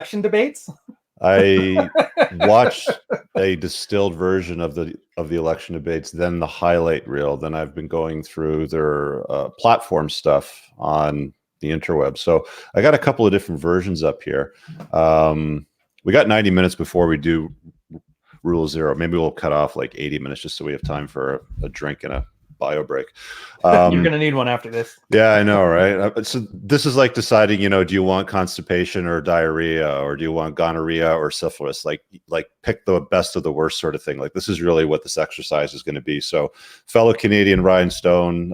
election debates? I watched a distilled version of the election debates, then the highlight reel. Then I've been going through their platform stuff on the interweb. So I got a couple of different versions up here. We got 90 minutes before we do Rule Zero. Maybe we'll cut off like 80 minutes just so we have time for a drink and a bio break. You're gonna need one after this. Yeah, I know, right? So this is like deciding, do you want constipation or diarrhea, or do you want gonorrhea or syphilis? Like pick the best of the worst sort of thing. Like this is really what this exercise is going to be. So, fellow Canadian Rian Stone,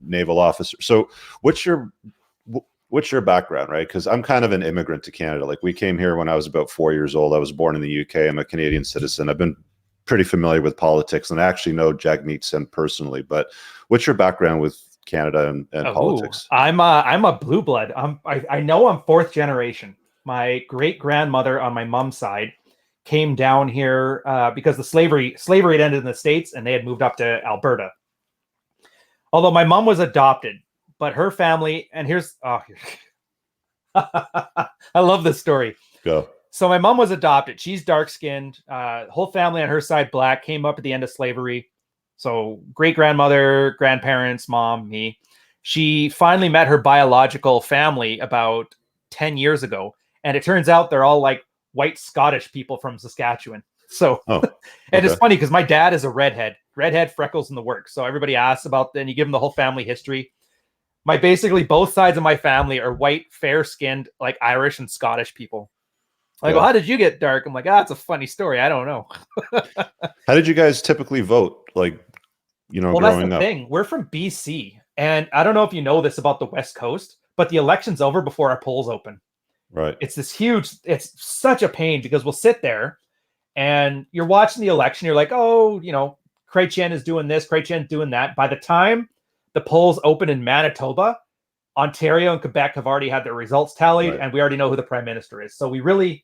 naval officer. So, what's your background, right? Because I'm kind of an immigrant to Canada. Like we came here when I was about 4 years old. I was born in the UK. I'm a Canadian citizen. I've been pretty familiar with politics, and I actually know Jagmeet Singh personally. But what's your background with Canada and politics? I'm a blue blood. I know I'm fourth generation. My great grandmother on my mom's side came down here because the slavery had ended in the States, and they had moved up to Alberta. Although my mom was adopted, but her family, and I love this story. Go. So my mom was adopted. She's dark-skinned. Whole family on her side black, came up at the end of slavery. So great-grandmother, grandparents, mom, me. She finally met her biological family about 10 years ago. And it turns out they're all like white Scottish people from Saskatchewan. So, and it's funny because my dad is a redhead, freckles in the works. So everybody asks about, then you give them the whole family history. Basically both sides of my family are white, fair-skinned, like Irish and Scottish people. I go, how did you get dark? I'm like, it's a funny story. I don't know. How did you guys typically vote? Like, well, growing that's the up? thing. We're from BC. And I don't know if you know this about the West Coast, but the election's over before our polls open. Right. It's such a pain because we'll sit there and you're watching the election. You're like, Chrétien is doing this, Chrétien's doing that. By the time the polls open in Manitoba, Ontario and Quebec have already had their results tallied, and we already know who the prime minister is. So we really,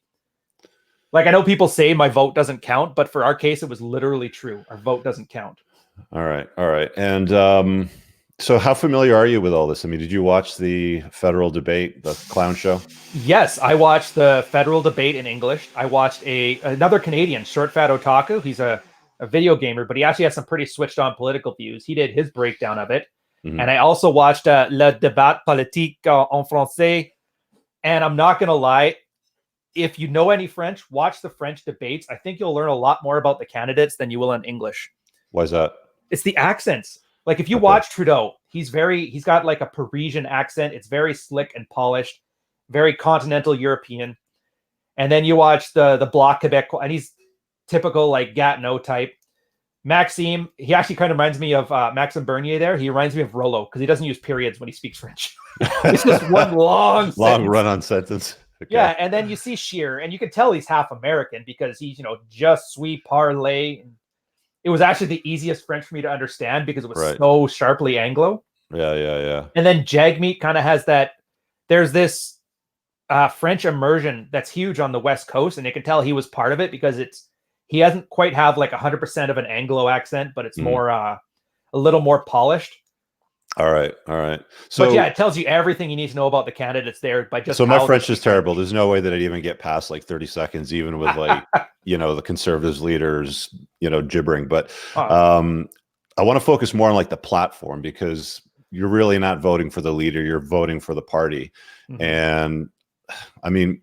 I know people say my vote doesn't count, but for our case, it was literally true. Our vote doesn't count. All right. And so how familiar are you with all this? I mean, did you watch the federal debate, the clown show? Yes, I watched the federal debate in English. I watched another Canadian, Short Fat Otaku. He's a video gamer, but he actually has some pretty switched on political views. He did his breakdown of it. Mm-hmm. And I also watched Le Débat Politique en Français. And I'm not going to lie, if you know any French, watch the French debates. I think you'll learn a lot more about the candidates than you will in English. Why is that? It's the accents. Like if you watch Trudeau, he's got like a Parisian accent. It's very slick and polished, very continental European. And then you watch the Bloc Quebec, and he's typical like Gatineau type. Maxime, he actually kind of reminds me of Maxime Bernier there. He reminds me of Rollo because he doesn't use periods when he speaks French. It's just one long run-on sentence. Okay. Yeah, and then you see Scheer, and you can tell he's half American because he's, just sweet parler. It was actually the easiest French for me to understand because it was so sharply Anglo. Yeah. And then Jagmeet kind of has that. There's this French immersion that's huge on the West Coast, and you can tell he was part of it because he doesn't quite have like 100% of an Anglo accent, but it's more a little more polished. All right. So, but yeah, it tells you everything you need to know about the candidates there by just. So my French is terrible. There's no way that I'd even get past like 30 seconds, even with like the Conservatives leaders, gibbering. But I want to focus more on like the platform because you're really not voting for the leader; you're voting for the party. Mm-hmm. And I mean,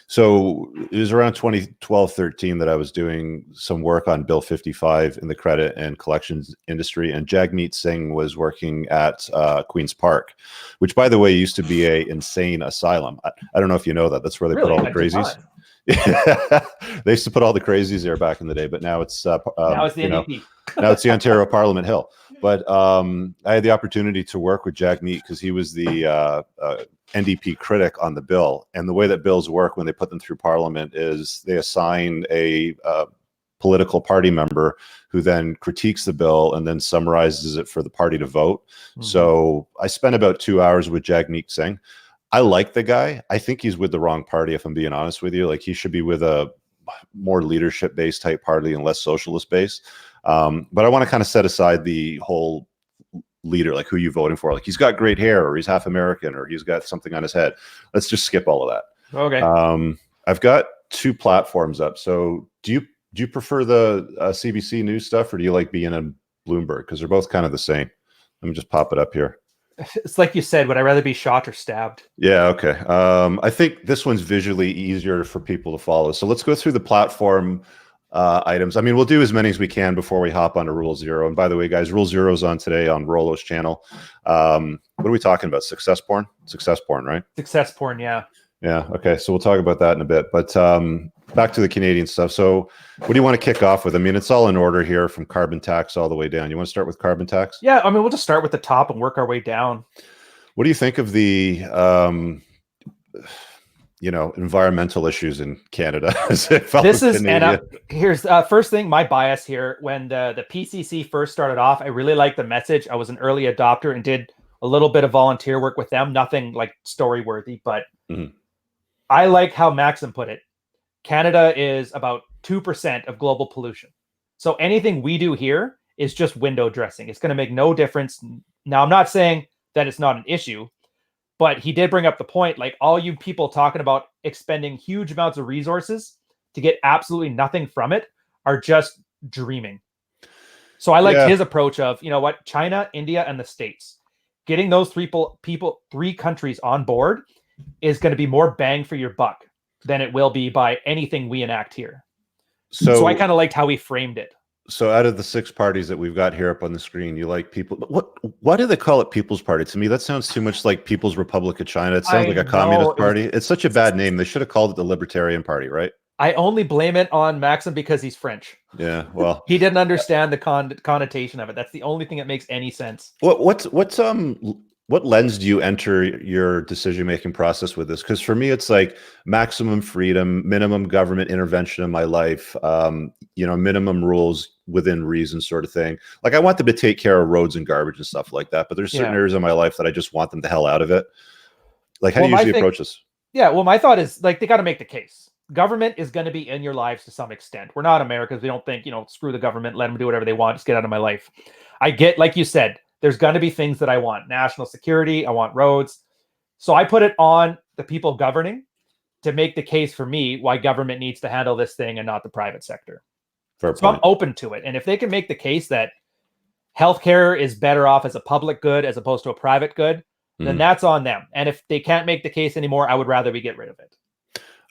so it was around 2012-13 that I was doing some work on Bill 55 in the credit and collections industry, and Jagmeet Singh was working at Queen's Park, which, by the way, used to be a insane asylum. I don't know if you know that. That's where they put all the crazies. They used to put all the crazies there back in the day, but now it's now it's the NDP. Now it's the Ontario Parliament Hill. But I had the opportunity to work with Jagmeet because he was the NDP critic on the bill. And the way that bills work when they put them through Parliament is they assign a political party member who then critiques the bill and then summarizes it for the party to vote. Mm-hmm. So I spent about 2 hours with Jagmeet Singh. I like the guy. I think he's with the wrong party, if I'm being honest with you. Like he should be with a more leadership-based type party and less socialist-based. But I want to kind of set aside the whole leader, like who you voting for. Like he's got great hair, or he's half American, or he's got something on his head. Let's just skip all of that. Okay. I've got two platforms up. So do you prefer the CBC News stuff, or do you like being on Bloomberg? Because they're both kind of the same. Let me just pop it up here. It's like you said, would I rather be shot or stabbed? Yeah, okay. I think this one's visually easier for people to follow. So let's go through the platform items. I mean, we'll do as many as we can before we hop onto Rule Zero. And by the way, guys, Rule Zero is on today on Rolo's channel. What are we talking about? Success porn? Success porn, right? Success porn, yeah. Yeah, okay. So we'll talk about that in a bit. But back to the Canadian stuff. So what do you want to kick off with? I mean, it's all in order here from carbon tax all the way down. You want to start with carbon tax? Yeah, I mean, we'll just start with the top and work our way down. What do you think of the environmental issues in Canada? Here's first thing, my bias here. When the PCC first started off, I really liked the message. I was an early adopter and did a little bit of volunteer work with them. Nothing like story worthy, but I like how Maxime put it. Canada is about 2% of global pollution. So anything we do here is just window dressing. It's going to make no difference. Now, I'm not saying that it's not an issue, but he did bring up the point, like all you people talking about expending huge amounts of resources to get absolutely nothing from it are just dreaming. So I liked his approach of, you know what, China, India, and the States. Getting those three countries on board is going to be more bang for your buck than it will be by anything we enact here. So I kind of liked how he framed it. So out of the 6 parties that we've got here up on the screen, you like people. Why do they call it People's Party? To me, that sounds too much like People's Republic of China. It sounds like a communist party. It's such a bad name. They should have called it the Libertarian Party, right? I only blame it on Maxime because he's French. Yeah, well, he didn't understand the connotation of it. That's the only thing that makes any sense. What lens do you enter your decision-making process with this? Because for me, it's like maximum freedom, minimum government intervention in my life, minimum rules within reason sort of thing. Like I want them to take care of roads and garbage and stuff like that, but there's certain areas of my life that I just want them the hell out of it. Like how do you usually approach this? Yeah, well, my thought is like they got to make the case. Government is going to be in your lives to some extent. We're not Americans. We don't think, screw the government, let them do whatever they want, just get out of my life. I get, like you said, there's going to be things that I want. National security, I want roads. So I put it on the people governing to make the case for me why government needs to handle this thing and not the private sector. Fair so point. I'm open to it. And if they can make the case that healthcare is better off as a public good as opposed to a private good, then that's on them. And if they can't make the case anymore, I would rather we get rid of it.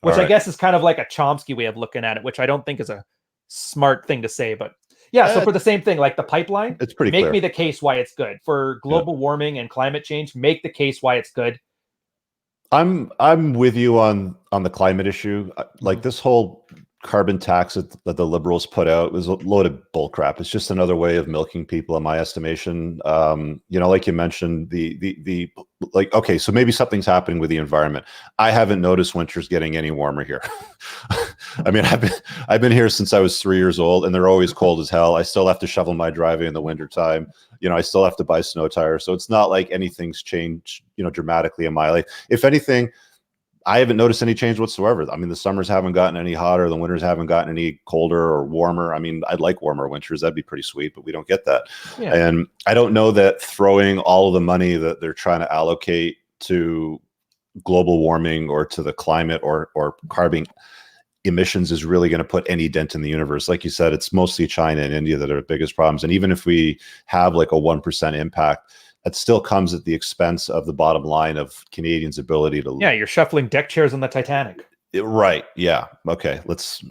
Which I guess is kind of like a Chomsky way of looking at it, which I don't think is a smart thing to say, but yeah, so for the same thing, like the pipeline, it's pretty make clear. Me the case why it's good. For global warming and climate change, make the case why it's good. I'm with you on the climate issue. Like this whole carbon tax that the Liberals put out was a load of bullcrap. It's just another way of milking people, in my estimation. Like you mentioned, the okay, so maybe something's happening with the environment. I haven't noticed winters getting any warmer here. I mean, I've been here since I was 3 years old, and they're always cold as hell. I still have to shovel my driveway in the wintertime. I still have to buy snow tires. So it's not like anything's changed, dramatically in my life. If anything, I haven't noticed any change whatsoever. I mean, the summers haven't gotten any hotter. The winters haven't gotten any colder or warmer. I mean, I'd like warmer winters. That'd be pretty sweet, but we don't get that. Yeah. And I don't know that throwing all of the money that they're trying to allocate to global warming or to the climate or carbon emissions is really going to put any dent in the universe. Like you said, it's mostly China and India that are the biggest problems. And even if we have like a 1% impact, it still comes at the expense of the bottom line of Canadians' ability to. Yeah, you're shuffling deck chairs on the Titanic. Right. Yeah. Okay. Let's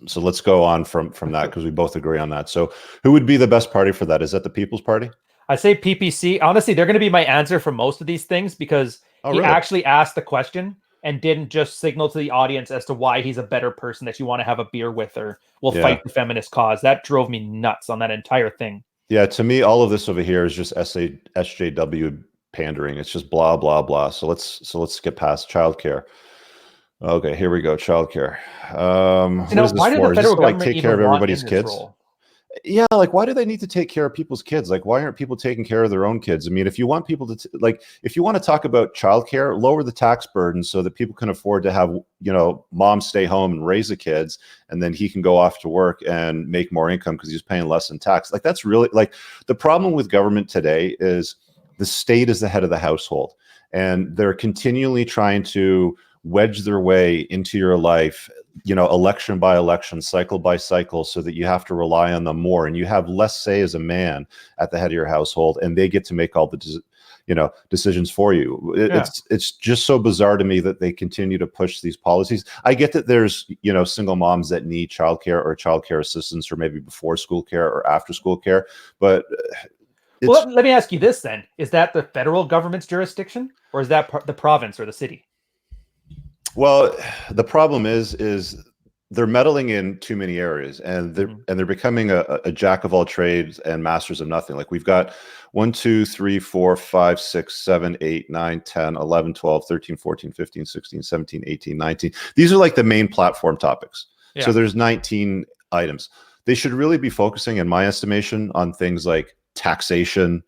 go on from that because we both agree on that. So who would be the best party for that? Is that the People's Party? I say PPC. Honestly, they're going to be my answer for most of these things because he actually asked the question and didn't just signal to the audience as to why he's a better person that you want to have a beer with or will fight the feminist cause. That drove me nuts on that entire thing. Yeah, to me, all of this over here is just SJW pandering. It's just blah, blah, blah. So let's get past childcare. Okay, here we go. Childcare. Why did the federal government take care of everybody's kids? Yeah, like why do they need to take care of people's kids? Like why aren't people taking care of their own kids? I mean, if you want people to if you want to talk about childcare, lower the tax burden so that people can afford to have, mom stay home and raise the kids, and then he can go off to work and make more income because he's paying less in tax. Like that's really the problem with government today is the state is the head of the household, and they're continually trying to wedge their way into your life election by election, cycle by cycle, so that you have to rely on them more, and you have less say as a man at the head of your household, and they get to make all the decisions for you. It's just so bizarre to me that they continue to push these policies. I get that there's single moms that need childcare or childcare assistance, or maybe before school care or after school care, but well, let me ask you this then: is that the federal government's jurisdiction, or is that the province or the city? Well, the problem is they're meddling in too many areas, and they're becoming a jack of all trades and masters of nothing. Like, we've got 1, 2, 3, 4, 5, 6, 7, 8, 9, 10, 11, 12, 13, 14, 15, 16, 17, 18, 19. These are like the main platform topics. Yeah. So there's 19 items. They should really be focusing, in my estimation, on things like taxation.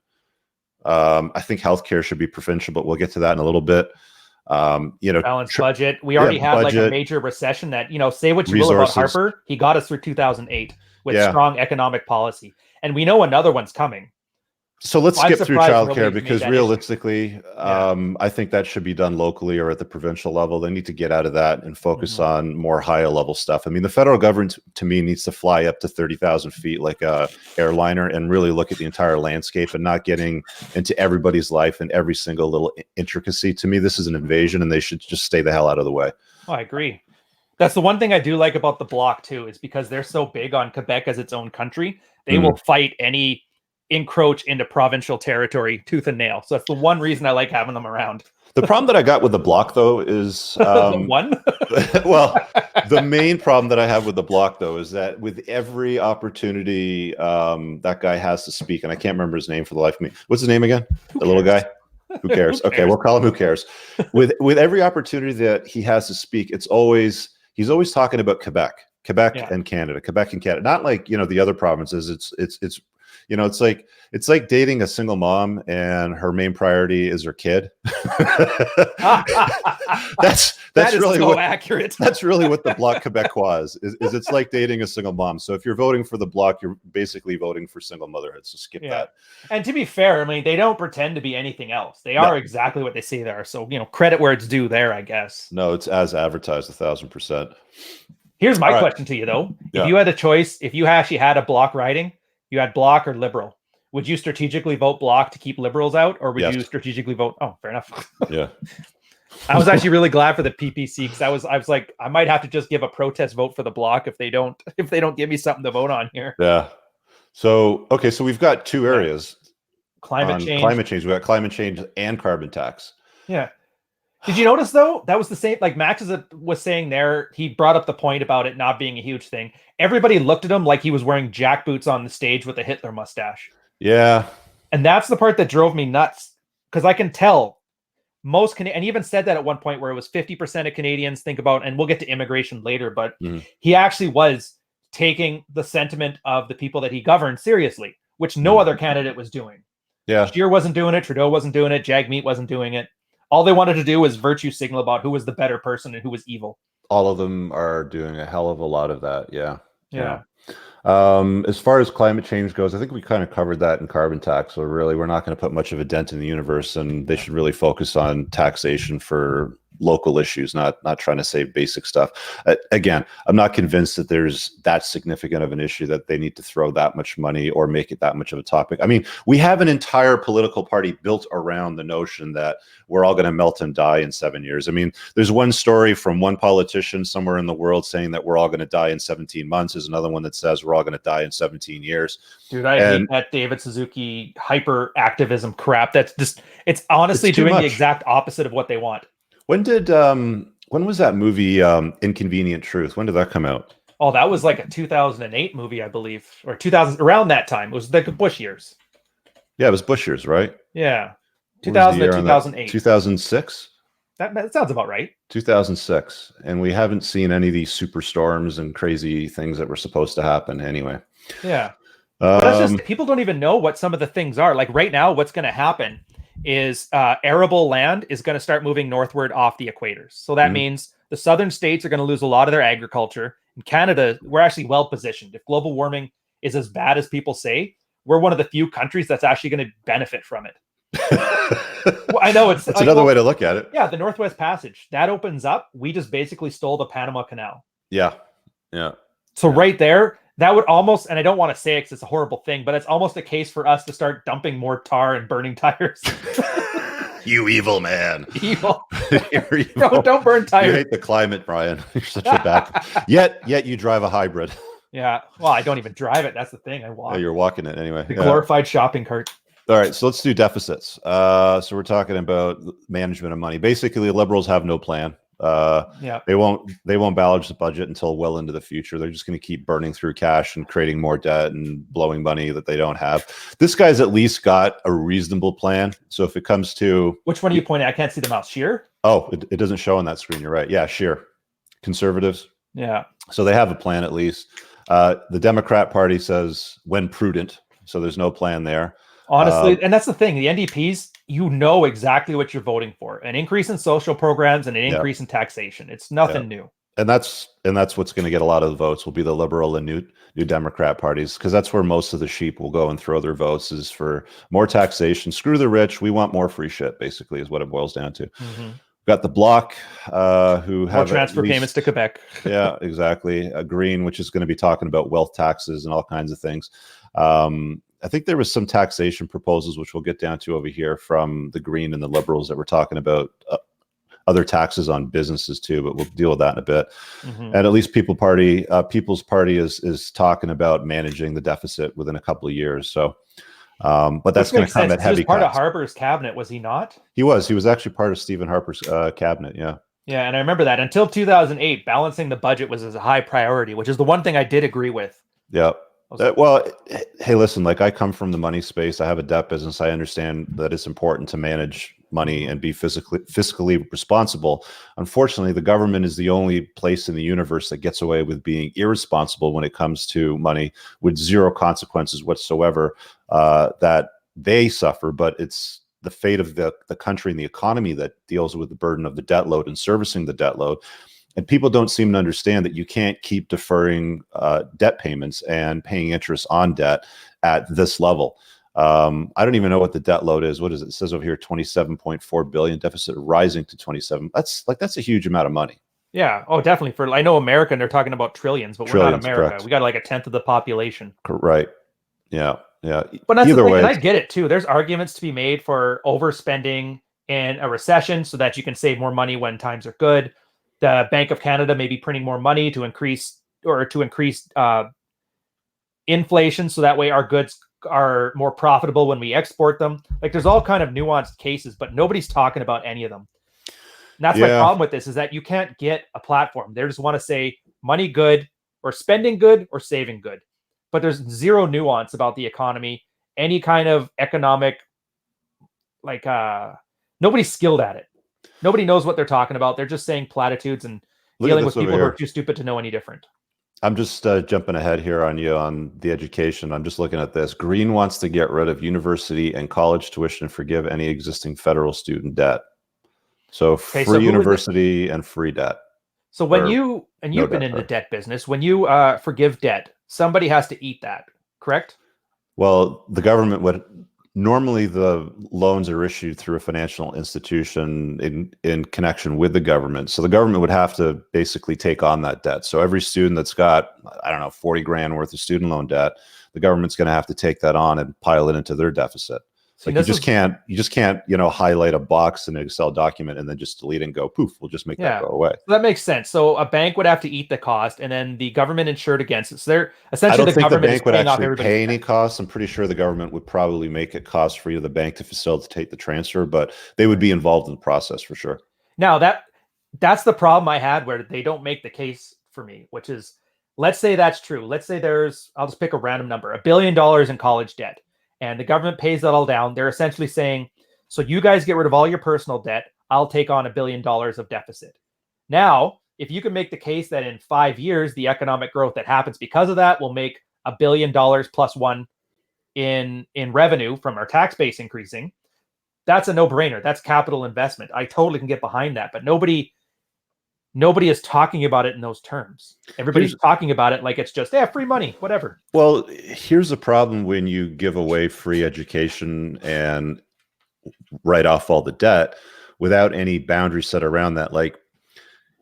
I think healthcare should be provincial, but we'll get to that in a little bit. Balanced budget. We already had like a major recession that, say what you will about Harper, he got us through 2008 with strong economic policy. And we know another one's coming. So let's skip through childcare, because realistically, I think that should be done locally or at the provincial level. They need to get out of that and focus on more higher level stuff. I mean, the federal government, to me, needs to fly up to 30,000 feet like a airliner and really look at the entire landscape and not getting into everybody's life and every single little intricacy. To me, this is an invasion, and they should just stay the hell out of the way. Oh, I agree. That's the one thing I do like about the Bloc too, is because they're so big on Quebec as its own country. They will fight any encroach into provincial territory tooth and nail. So that's the one reason I like having them around. The problem that I got with the Bloc, though, is the one. Well, the main problem that I have with the Bloc, though, is that with every opportunity that guy has to speak, and I can't remember his name for the life of me. What's his name again? The little guy. Who cares? Okay, we'll call him Who Cares. With every opportunity that he has to speak, he's always talking about Quebec and Canada, Quebec and Canada. Not like the other provinces. It's like dating a single mom and her main priority is her kid. that's really so accurate. That's really what the Bloc Québécois is it's like dating a single mom. So if you're voting for the Bloc, you're basically voting for single motherhood. So skip that. And to be fair, I mean, they don't pretend to be anything else. They are exactly what they say they are. So, credit where it's due there, I guess. No, it's as advertised 1,000%. Here's my question to you, though. If you had a choice, if you actually had a Bloc riding, you had Bloc or Liberal, would you strategically vote Bloc to keep Liberals out, or would you strategically vote? Oh, fair enough. Yeah. I was actually really glad for the PPC, because I was like, I might have to just give a protest vote for the Bloc if they don't give me something to vote on here. Yeah. So we've got two areas. Climate change. We got climate change and carbon tax. Yeah. Did you notice, though, that was the same, like Max was saying there, he brought up the point about it not being a huge thing. Everybody looked at him like he was wearing jackboots on the stage with a Hitler mustache. Yeah. And that's the part that drove me nuts, because I can tell and he even said that at one point where it was 50% of Canadians think about, and we'll get to immigration later, but he actually was taking the sentiment of the people that he governed seriously, which no other candidate was doing. Yeah. Scheer wasn't doing it. Trudeau wasn't doing it. Jagmeet wasn't doing it. All they wanted to do was virtue signal about who was the better person and who was evil. All of them are doing a hell of a lot of that. Yeah. Yeah. As far as climate change goes, I think we kind of covered that in carbon tax. So really, we're not going to put much of a dent in the universe, and they should really focus on taxation for local issues, not trying to save basic stuff. Again, I'm not convinced that there's that significant of an issue that they need to throw that much money or make it that much of a topic. I mean, we have an entire political party built around the notion that we're all going to melt and die in 7 years. I mean, there's one story from one politician somewhere in the world saying that we're all going to die in 17 months. There's another one that says we're all going to die in 17 years. Dude, I hate that David Suzuki hyper activism crap. That's just, it's honestly doing the exact opposite of what they want. When was that movie Inconvenient Truth? When did that come out? Oh, that was like a 2008 movie, I believe, or 2000, around that time. It was the Bush years. Yeah, it was Bush years, right? Yeah. 2000 to 2008. 2006? That sounds about right. 2006. And we haven't seen any of these superstorms and crazy things that were supposed to happen anyway. Yeah. That's just, people don't even know what some of the things are. Like right now, what's going to happen is arable land is going to start moving northward off the equators. So that means the southern states are going to lose a lot of their agriculture. In Canada, we're actually well positioned. If global warming is as bad as people say, we're one of the few countries that's actually going to benefit from it. Well, I know it's another way to look at it. Yeah, the Northwest Passage that opens up. We just basically stole the Panama Canal. Yeah. Yeah. So right there, that would almost, and I don't want to say it because it's a horrible thing, but it's almost a case for us to start dumping more tar and burning tires. You evil man. Evil. You're evil. Don't burn tires. You hate the climate, Brian. You're such a bad. Yet you drive a hybrid. Yeah. Well, I don't even drive it. That's the thing. I walk. Oh, you're walking it anyway. The glorified shopping cart. All right, so let's do deficits. So we're talking about management of money. Basically, liberals have no plan. They won't balance the budget until well into the future. They're just going to keep burning through cash and creating more debt and blowing money that they don't have. This guy's at least got a reasonable plan. So if it comes to which one are you pointing at? I can't see the mouse. Scheer? Oh, it doesn't show on that screen. You're right. Yeah, Scheer. Conservatives. Yeah. So they have a plan at least. The Democrat Party says when prudent. So there's no plan there. Honestly, and that's the thing. The NDPs, you know exactly what you're voting for: an increase in social programs and an increase in taxation. It's nothing new. And that's what's going to get a lot of the votes. Will be the Liberal and new Democrat parties, because that's where most of the sheep will go and throw their votes, is for more taxation. Screw the rich. We want more free shit. Basically, is what it boils down to. Mm-hmm. Got the Bloc, who have transfer payments to Quebec. Yeah, exactly. Green, which is going to be talking about wealth taxes and all kinds of things. I think there was some taxation proposals, which we'll get down to over here, from the Green and the Liberals that were talking about other taxes on businesses too, but we'll deal with that in a bit. Mm-hmm. And at least People's Party is talking about managing the deficit within a couple of years. So, but that's going to come at heavy. He was part of Harper's cabinet, was he not? He was actually part of Stephen Harper's cabinet. Yeah. Yeah, and I remember that until 2008, balancing the budget was a high priority, which is the one thing I did agree with. Yeah. Well, hey, listen, like, I come from the money space. I have a debt business. I understand that it's important to manage money and be fiscally responsible. Unfortunately, the government is the only place in the universe that gets away with being irresponsible when it comes to money, with zero consequences whatsoever that they suffer. But it's the fate of the country and the economy that deals with the burden of the debt load and servicing the debt load. And people don't seem to understand that you can't keep deferring debt payments and paying interest on debt at this level. I don't even know what the debt load is. What is it? It says over here, 27.4 billion deficit, rising to 27. That's a huge amount of money. Yeah. Oh, definitely. I know America, and they're talking about trillions, but we're not America. Correct. We got like a tenth of the population. Right. Yeah. Yeah. But that's either way, and I get it too. There's arguments to be made for overspending in a recession so that you can save more money when times are good. The Bank of Canada may be printing more money to increase inflation, so that way our goods are more profitable when we export them. Like, there's all kind of nuanced cases, but nobody's talking about any of them. And that's my problem with this, is that you can't get a platform. They just want to say money good, or spending good, or saving good. But there's zero nuance about the economy, any kind of economic, nobody's skilled at it. Nobody knows what they're talking about. They're just saying platitudes and dealing with people who are too stupid to know any different. I'm just jumping ahead here on you on the education. I'm just looking at this. Green wants to get rid of university and college tuition and forgive any existing federal student debt. So free university and free debt. So when you've been in the debt business, when you forgive debt, somebody has to eat that, correct? Well, the government would. Normally, the loans are issued through a financial institution in connection with the government. So the government would have to basically take on that debt. So every student that's got, I don't know, 40 grand worth of student loan debt, the government's going to have to take that on and pile it into their deficit. Like, you just can't, highlight a box in an Excel document and then just delete it and go, poof, we'll just make that go away. So that makes sense. So a bank would have to eat the cost, and then the government insured against it. So they're essentially, the government is paying off everybody. Pay any costs. I'm pretty sure the government would probably make it cost free to the bank to facilitate the transfer, but they would be involved in the process for sure. Now that's the problem I had, where they don't make the case for me, which is, let's say that's true. Let's say I'll just pick a random number, $1 billion in college debt. And the government pays that all down. They're essentially saying, so you guys get rid of all your personal debt, I'll take on $1 billion of deficit. Now, if you can make the case that in 5 years, the economic growth that happens because of that will make $1 billion plus one in revenue from our tax base increasing, that's a no-brainer. That's capital investment. I totally can get behind that, but nobody is talking about it in those terms. Everybody's talking about it like it's just, free money, whatever. Well, here's the problem when you give away free education and write off all the debt without any boundary set around that. Like,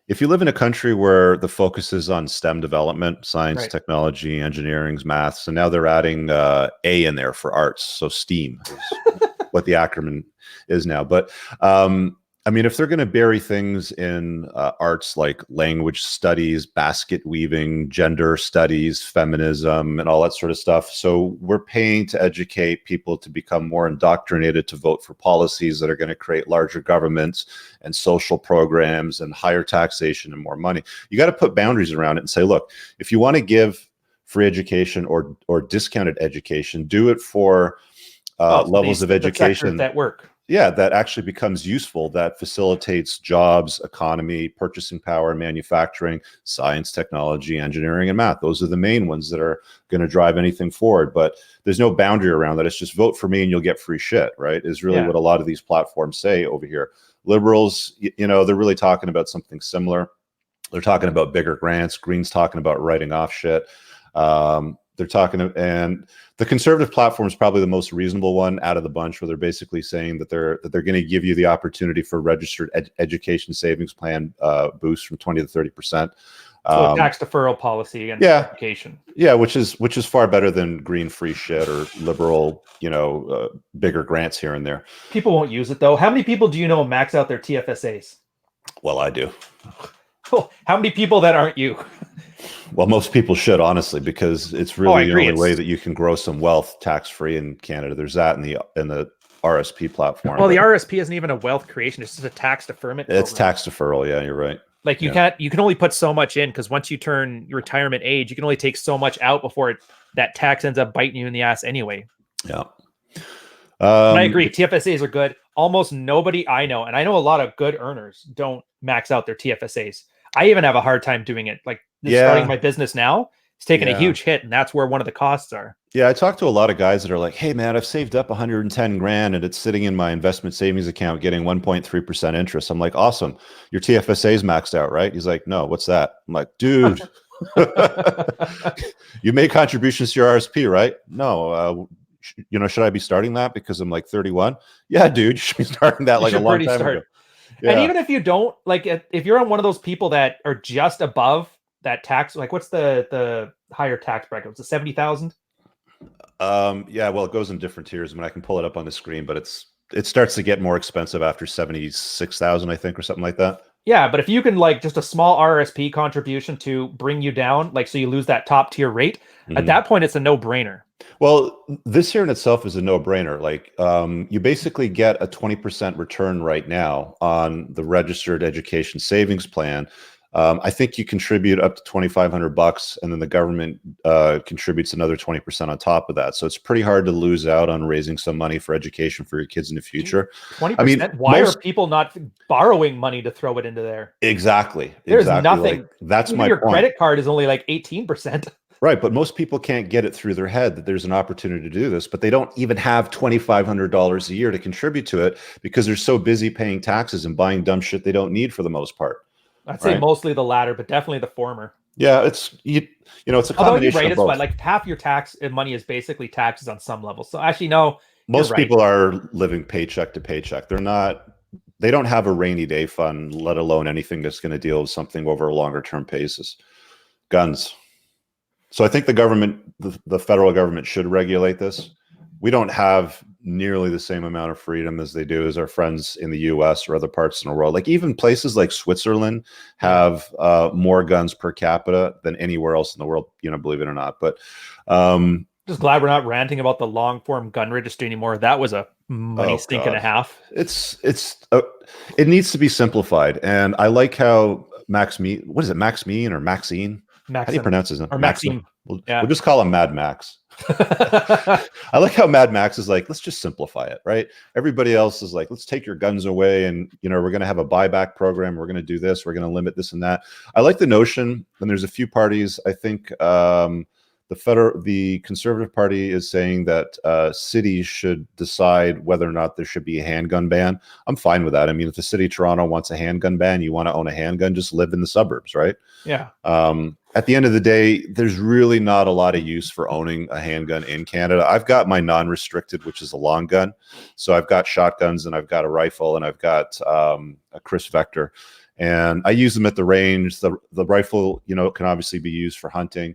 if you live in a country where the focus is on STEM development, science, Right. technology, engineering, maths, and now they're adding A in there for arts. So STEAM is what the acronym is now. But I mean, if they're going to bury things in arts like language studies, basket weaving, gender studies, feminism, and all that sort of stuff. So we're paying to educate people to become more indoctrinated to vote for policies that are going to create larger governments and social programs and higher taxation and more money. You got to put boundaries around it and say, look, if you want to give free education or discounted education, do it for levels of education that work. Yeah, that actually becomes useful, that facilitates jobs, economy, purchasing power, manufacturing, science, technology, engineering, and math. Those are the main ones that are going to drive anything forward. But there's no boundary around that. It's just vote for me and you'll get free shit, right? Is really what a lot of these platforms say over here. Liberals, you know, they're really talking about something similar. They're talking about bigger grants. Green's talking about writing off shit. They're talking, and the conservative platform is probably the most reasonable one out of the bunch, where they're basically saying that they're going to give you the opportunity for registered education savings plan boost from 20 to 30%. So tax deferral policy and education. Yeah, which is far better than green free shit or liberal, you know, bigger grants here and there. People won't use it though. How many people do you know max out their TFSAs? Well, I do. How many people that aren't you? Well, most people should, honestly, because it's really the only way that you can grow some wealth tax-free in Canada. There's that in the RSP platform. Well, the RSP isn't even a wealth creation; it's just a tax deferment program. It's tax deferral. Yeah, you're right. Like you can only put so much in, because once you turn your retirement age, you can only take so much out before that tax ends up biting you in the ass anyway. Yeah. I agree. TFSAs are good. Almost nobody I know, and I know a lot of good earners, don't max out their TFSAs. I even have a hard time doing it. Like starting my business now, it's taking a huge hit, and that's where one of the costs are. Yeah, I talk to a lot of guys that are like, "Hey, man, I've saved up 110 grand, and it's sitting in my investment savings account, getting 1.3% interest." I'm like, "Awesome, your TFSA's maxed out, right?" He's like, "No, what's that?" I'm like, "Dude, you make contributions to your RSP, right?" "No, you know, should I be starting that because I'm like 31?" "Yeah, dude, you should be starting that like a long time ago." Yeah. And even if you don't, like, if you're on one of those people that are just above that tax, like, what's the higher tax bracket? It's 70,000. Yeah, well, it goes in different tiers. I mean, I can pull it up on the screen, but it starts to get more expensive after 76,000, I think, or something like that. Yeah, but if you can, like, just a small RSP contribution to bring you down, like, so you lose that top tier rate, at that point, it's a no-brainer. Well, this here in itself is a no-brainer. Like, you basically get a 20% return right now on the registered education savings plan. I think you contribute up to $2,500, and then the government contributes another 20% on top of that. So it's pretty hard to lose out on raising some money for education for your kids in the future. 20%. I mean, why are people not borrowing money to throw it into there? Exactly. There's nothing. Like, that's my your point. Credit card is only like 18%. Right, but most people can't get it through their head that there's an opportunity to do this, but they don't even have $2,500 a year to contribute to it because they're so busy paying taxes and buying dumb shit they don't need for the most part. I'd say mostly the latter, but definitely the former. Yeah, it's you know, it's a combination of both. Right, like half your tax money is basically taxes on some level. So actually, no, most people are living paycheck to paycheck. They don't have a rainy day fund, let alone anything that's going to deal with something over a longer term basis. Guns. So I think the government, the federal government, should regulate this. We don't have nearly the same amount of freedom as they do as our friends in the US or other parts in the world. Like even places like Switzerland have more guns per capita than anywhere else in the world, you know, believe it or not. But just glad we're not ranting about the long form gun registry anymore. That was a money stink and a half. It needs to be simplified. And I like how Maxime or Maxine? How do you pronounce his name? Or Maxime. We'll just call him Mad Max. I like how Mad Max is like, let's just simplify it, right? Everybody else is like, let's take your guns away, and you know, we're going to have a buyback program. We're going to do this. We're going to limit this and that. I like the notion, and there's a few parties. I think the Conservative Party is saying that cities should decide whether or not there should be a handgun ban. I'm fine with that. I mean, if the city of Toronto wants a handgun ban, you want to own a handgun, just live in the suburbs, right? Yeah. At the end of the day, there's really not a lot of use for owning a handgun in Canada. I've got my non-restricted, which is a long gun. So I've got shotguns, and I've got a rifle, and I've got a Chris Vector. and I use them at the range. The rifle, can obviously be used for hunting.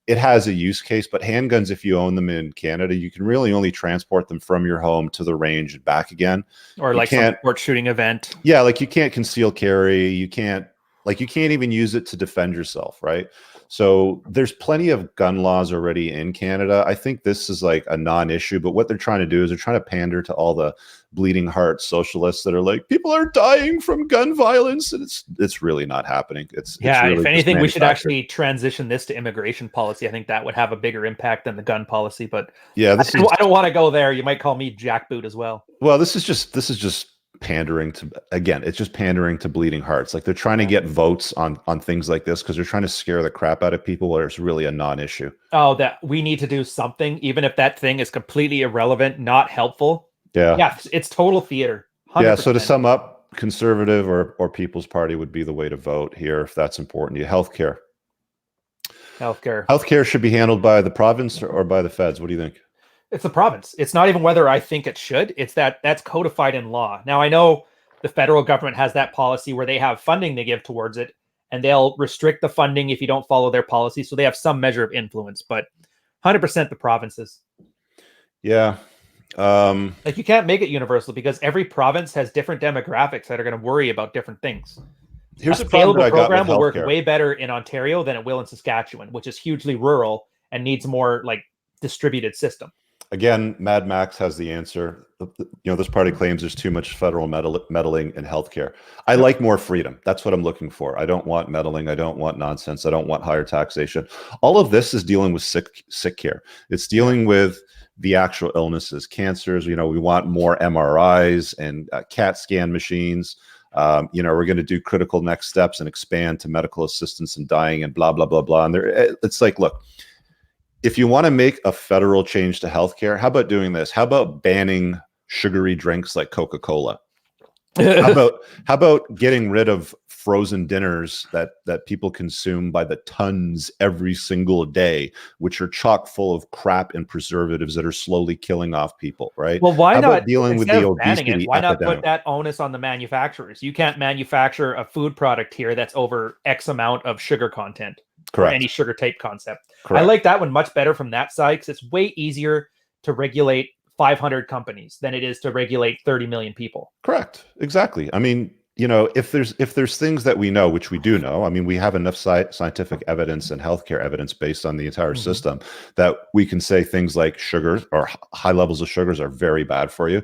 It has a use case, but handguns, if you own them in Canada, you can really only transport them from your home to the range and back again. Or like some sport shooting event. Yeah, like you can't conceal carry. You can't even use it to defend yourself, right? So there's plenty of gun laws already in Canada. I think this is like a non-issue, but what they're trying to do is they're trying to pander to all the bleeding heart socialists that are like, people are dying from gun violence, and it's really not happening. It's really, if anything, we should actually transition this to immigration policy. I think that would have a bigger impact than the gun policy. But yeah, I don't want to go there. You might call me jackboot as well. Well, this is just pandering to, again, it's just pandering to bleeding hearts. Like they're trying to get votes on things like this because they're trying to scare the crap out of people where it's really a non-issue. Oh, that we need to do something, even if that thing is completely irrelevant, not helpful. Yeah, it's total theater. 100%. Yeah, so to sum up, Conservative or People's Party would be the way to vote here if that's important to you. Healthcare should be handled by the province or by the feds. What do you think? It's the province. It's not even whether I think it should. It's that's codified in law. Now, I know the federal government has that policy where they have funding they give towards it, and they'll restrict the funding if you don't follow their policy. So they have some measure of influence, but 100% the provinces. Yeah. Like you can't make it universal because every province has different demographics that are going to worry about different things. Here's a scalable program will work way better in Ontario than it will in Saskatchewan, which is hugely rural and needs more like distributed system. Again, Mad Max has the answer. This party claims there's too much federal meddling in healthcare. I like more freedom. That's what I'm looking for. I don't want meddling. I don't want nonsense. I don't want higher taxation. All of this is dealing with sick care. It's dealing with the actual illnesses, cancers. We want more MRIs and CAT scan machines. We're going to do critical next steps and expand to medical assistance and dying and blah, blah, blah, blah. And it's like, look, if you want to make a federal change to healthcare, how about doing this? How about banning sugary drinks like Coca-Cola? How about getting rid of frozen dinners that people consume by the tons every single day, which are chock full of crap and preservatives that are slowly killing off people, right? Well, why not dealing with the obesity why not epidemic? Put that onus on the manufacturers? You can't manufacture a food product here that's over X amount of sugar content. Correct. Or any sugar type concept. Correct. I like that one much better from that side because it's way easier to regulate 500 companies than it is to regulate 30 million people. Correct. Exactly. I mean, if there's things that we know, which we do know, I mean, we have enough scientific evidence and healthcare evidence based on the entire system that we can say things like sugar or high levels of sugars are very bad for you.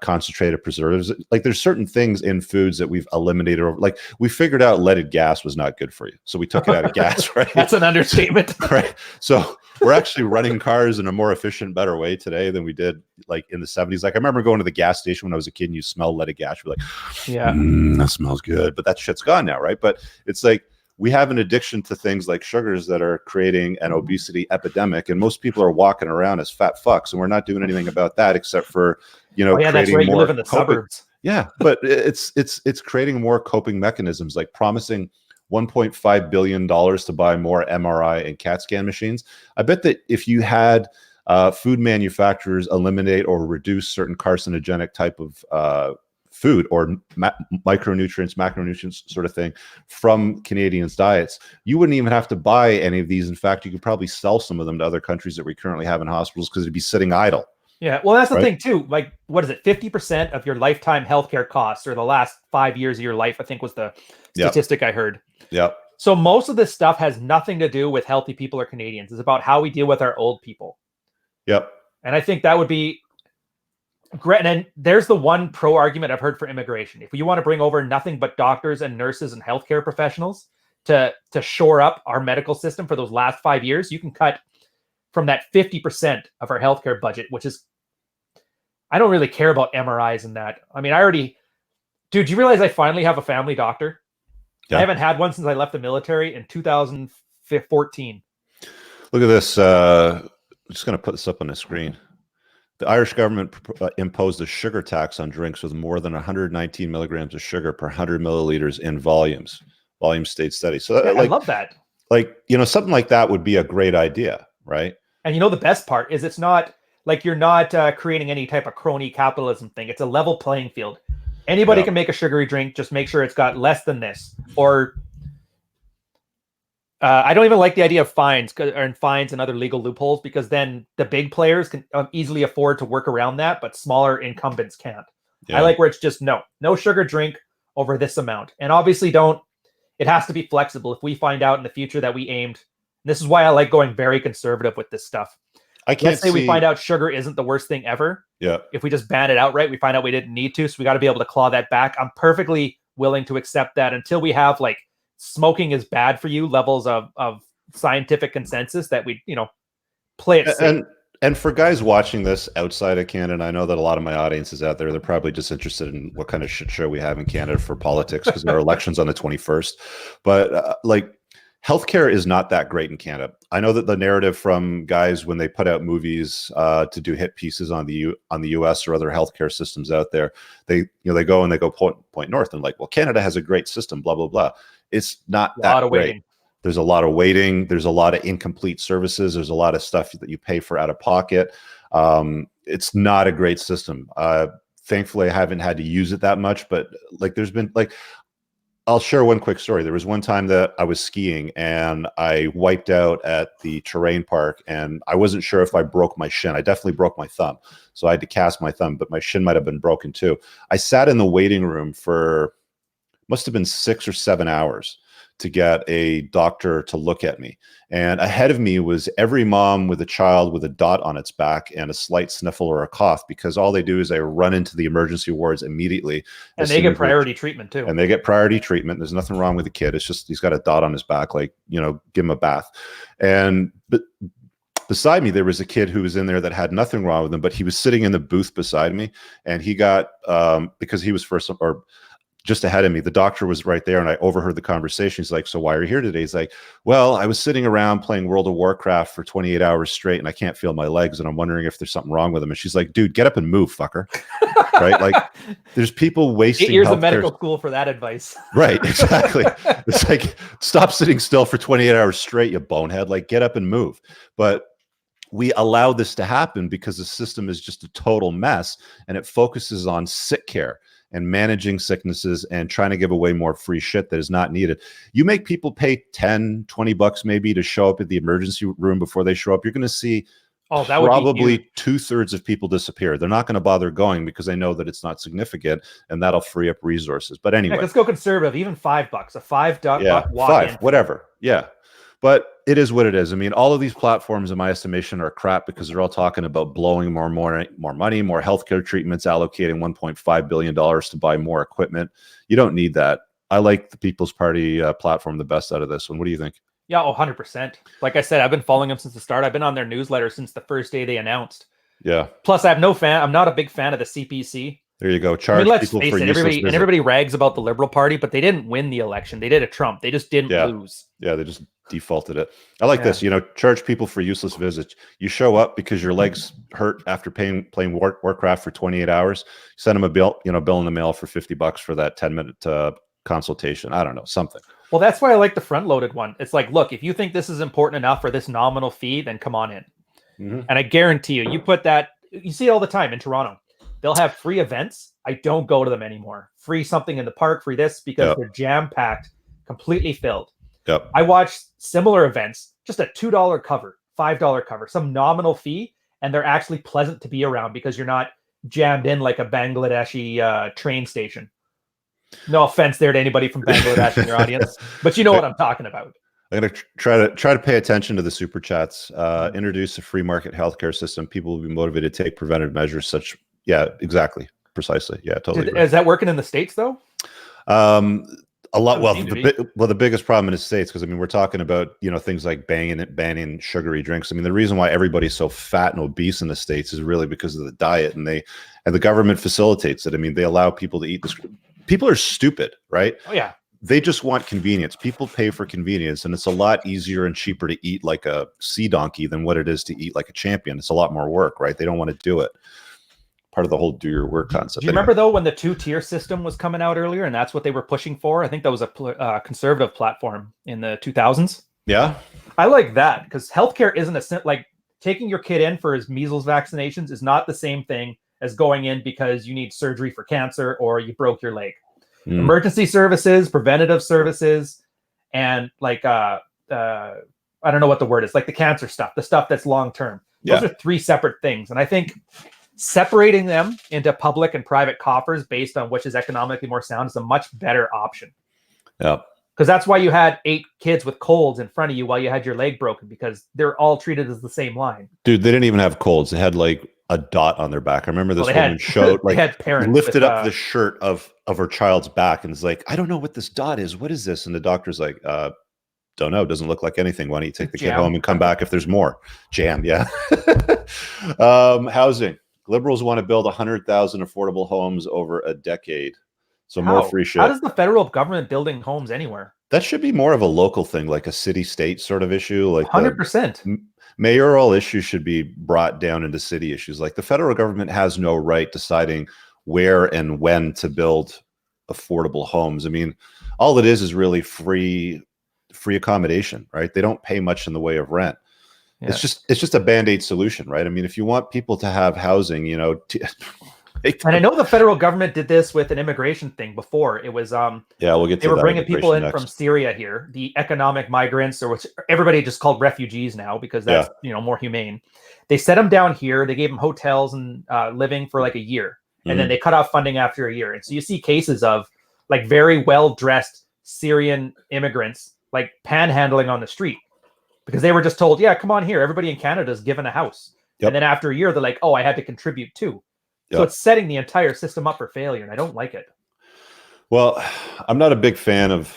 Concentrated preservatives, like there's certain things in foods that we've eliminated. Like we figured out leaded gas was not good for you, so we took it out of gas. Right? That's an understatement. Right. So we're actually running cars in a more efficient, better way today than we did like in the 70s. Like I remember going to the gas station when I was a kid and you smell leaded gas. You're like, yeah, that smells good. But that shit's gone now, right? But it's like we have an addiction to things like sugars that are creating an obesity epidemic. And most people are walking around as fat fucks. And we're not doing anything about that except for, creating that's right. more You live in the suburbs. Yeah. But it's creating more coping mechanisms, like promising $1.5 billion to buy more MRI and CAT scan machines. I bet that if you had food manufacturers eliminate or reduce certain carcinogenic type of food or micronutrients, macronutrients sort of thing from Canadians' diets, you wouldn't even have to buy any of these. In fact, you could probably sell some of them to other countries that we currently have in hospitals because it'd be sitting idle. Yeah, well, that's the thing too. Like, what is it? 50% of your lifetime healthcare costs, or the last 5 years of your life, I think was the statistic I heard. Yep. So most of this stuff has nothing to do with healthy people or Canadians. It's about how we deal with our old people. Yep. And I think that would be great. And there's the one pro argument I've heard for immigration. If you want to bring over nothing but doctors and nurses and healthcare professionals to shore up our medical system for those last 5 years, you can cut from that 50% of our healthcare budget, which is, I don't really care about MRIs and that. I mean, dude, do you realize I finally have a family doctor? Yeah. I haven't had one since I left the military in 2014. Look at this. I'm just going to put this up on the screen. The Irish government imposed a sugar tax on drinks with more than 119 milligrams of sugar per 100 milliliters in volume state study. So I love that. Like, something like that would be a great idea, right? And the best part is it's not like you're not creating any type of crony capitalism thing. It's a level playing field. Anybody can make a sugary drink. Just make sure it's got less than this. Or I don't even like the idea of fines and other legal loopholes, because then the big players can easily afford to work around that, but smaller incumbents can't. Yeah. I like where it's just no sugar drink over this amount. And obviously it has to be flexible. If we find out in the future that we aimed, this is why I like going very conservative with this stuff. Let's say we find out sugar isn't the worst thing ever. Yeah. If we just ban it outright, we find out we didn't need to. So we got to be able to claw that back. I'm perfectly willing to accept that until we have like smoking is bad for you levels of scientific consensus that we, play it safe. And for guys watching this outside of Canada, I know that a lot of my audience is out there. They're probably just interested in what kind of shit show we have in Canada for politics, because our election's on the 21st. But healthcare is not that great in Canada. I know that the narrative from guys when they put out movies to do hit pieces on the US or other healthcare systems out there, they go point north and like, well, Canada has a great system, blah blah blah. It's not that great. Waiting. There's a lot of waiting. There's a lot of incomplete services. There's a lot of stuff that you pay for out of pocket. It's not a great system. Thankfully, I haven't had to use it that much, but like there's been like, I'll share one quick story. There was one time that I was skiing and I wiped out at the terrain park, and I wasn't sure if I broke my shin. I definitely broke my thumb. So I had to cast my thumb, but my shin might have been broken too. I sat in the waiting room for, must have been 6 or 7 hours to get a doctor to look at me. And ahead of me was every mom with a child with a dot on its back and a slight sniffle or a cough, because all they do is they run into the emergency wards immediately. And they get priority treatment too. And they get priority treatment. There's nothing wrong with the kid. It's just, he's got a dot on his back, like, give him a bath. But beside me, there was a kid who was in there that had nothing wrong with him, but he was sitting in the booth beside me, and he got, because he was first, or just ahead of me, the doctor was right there, and I overheard the conversation. He's like, so why are you here today? He's like, well, I was sitting around playing World of Warcraft for 28 hours straight, and I can't feel my legs, and I'm wondering if there's something wrong with them. And she's like, dude, get up and move, fucker. Right? Like, there's people wasting 8 years of medical school for that advice. Right, exactly. It's like, stop sitting still for 28 hours straight, you bonehead. Like, get up and move. But we allow this to happen because the system is just a total mess, and it focuses on sick care and managing sicknesses and trying to give away more free shit that is not needed. You make people pay $10-20 maybe to show up at the emergency room before they show up. You're going to see probably 2/3 of people disappear. They're not going to bother going because they know that it's not significant, and that'll free up resources. But anyway, let's go conservative. Even $5, a $5 walk-in. Whatever. Yeah. But it is what it is. I mean, all of these platforms, in my estimation, are crap because they're all talking about blowing more money, more healthcare treatments, allocating $1.5 billion to buy more equipment. You don't need that. I like the People's Party platform the best out of this one. What do you think? Yeah, 100%. Like I said, I've been following them since the start. I've been on their newsletter since the first day they announced. Yeah. Plus, I'm not a big fan of the CPC. There you go. Charge people for useless visit. And everybody rags about the Liberal Party, but they didn't win the election. They did a Trump. They just didn't lose. Yeah, they just defaulted it. I like this. Charge people for useless visits. You show up because your legs hurt after playing Warcraft for 28 hours. Send them a bill, bill in the mail for $50 for that 10-minute consultation. I don't know, something. Well, that's why I like the front-loaded one. It's like, look, if you think this is important enough for this nominal fee, then come on in. Mm-hmm. And I guarantee you put that. You see it all the time in Toronto. They'll have free events. I don't go to them anymore. Free something in the park, free this, because they're jam-packed, completely filled. Yep. I watched similar events, just a $2 cover, $5 cover, some nominal fee, and they're actually pleasant to be around because you're not jammed in like a Bangladeshi train station. No offense there to anybody from Bangladesh in your audience, but you know what I'm talking about. I'm going to try to pay attention to the super chats. Introduce a free market healthcare system. People will be motivated to take preventive measures such. Yeah, exactly. Precisely. Yeah, totally. Is that working in the States though? A lot. Well, the biggest problem in the States, because I mean, we're talking about things like banning sugary drinks. I mean, the reason why everybody's so fat and obese in the States is really because of the diet, and the government facilitates it. I mean, they allow people to eat this. People are stupid, right? Oh yeah. They just want convenience. People pay for convenience, and it's a lot easier and cheaper to eat like a sea donkey than what it is to eat like a champion. It's a lot more work, right? They don't want to do it. Part of the whole do your work concept. Do you remember though when the 2-tier system was coming out earlier, and that's what they were pushing for? I think that was a conservative platform in the 2000s. Yeah, I like that because healthcare isn't like taking your kid in for his measles vaccinations is not the same thing as going in because you need surgery for cancer or you broke your leg. Mm. Emergency services, preventative services, and like I don't know what the word is, like the cancer stuff, the stuff that's long term. Those are three separate things. And I think separating them into public and private coffers based on which is economically more sound is a much better option. Yeah. Because that's why you had 8 kids with colds in front of you while you had your leg broken, because they're all treated as the same line. Dude, they didn't even have colds. They had like a dot on their back. I remember this woman showed like had parents lifted up the shirt of her child's back and is like, I don't know what this dot is. What is this? And the doctor's like, don't know. Doesn't look like anything. Why don't you take the kid home and come back if there's more? Jam, yeah. Housing. Liberals want to build 100,000 affordable homes over a decade. So more free shit. How does the federal government building homes anywhere? That should be more of a local thing, like a city-state sort of issue. Like 100%. Mayoral issues should be brought down into city issues. Like the federal government has no right deciding where and when to build affordable homes. I mean, all it is really free accommodation, right? They don't pay much in the way of rent. Yeah. It's just a Band-Aid solution, right? I mean, if you want people to have housing, you know, and I know the federal government did this with an immigration thing before. It was yeah, we'll get to they were bringing people in from Syria here, the economic migrants, or which everybody just called refugees now because that's more humane. They set them down here. They gave them hotels and living for like a year, and then they cut off funding after a year. And so you see cases of like very well dressed Syrian immigrants like panhandling on the street because they were just told, yeah, come on here. Everybody in Canada is given a house. Yep. And then after a year, they're like, oh, I had to contribute too. Yep. So it's setting the entire system up for failure. And I don't like it. Well, I'm not a big fan of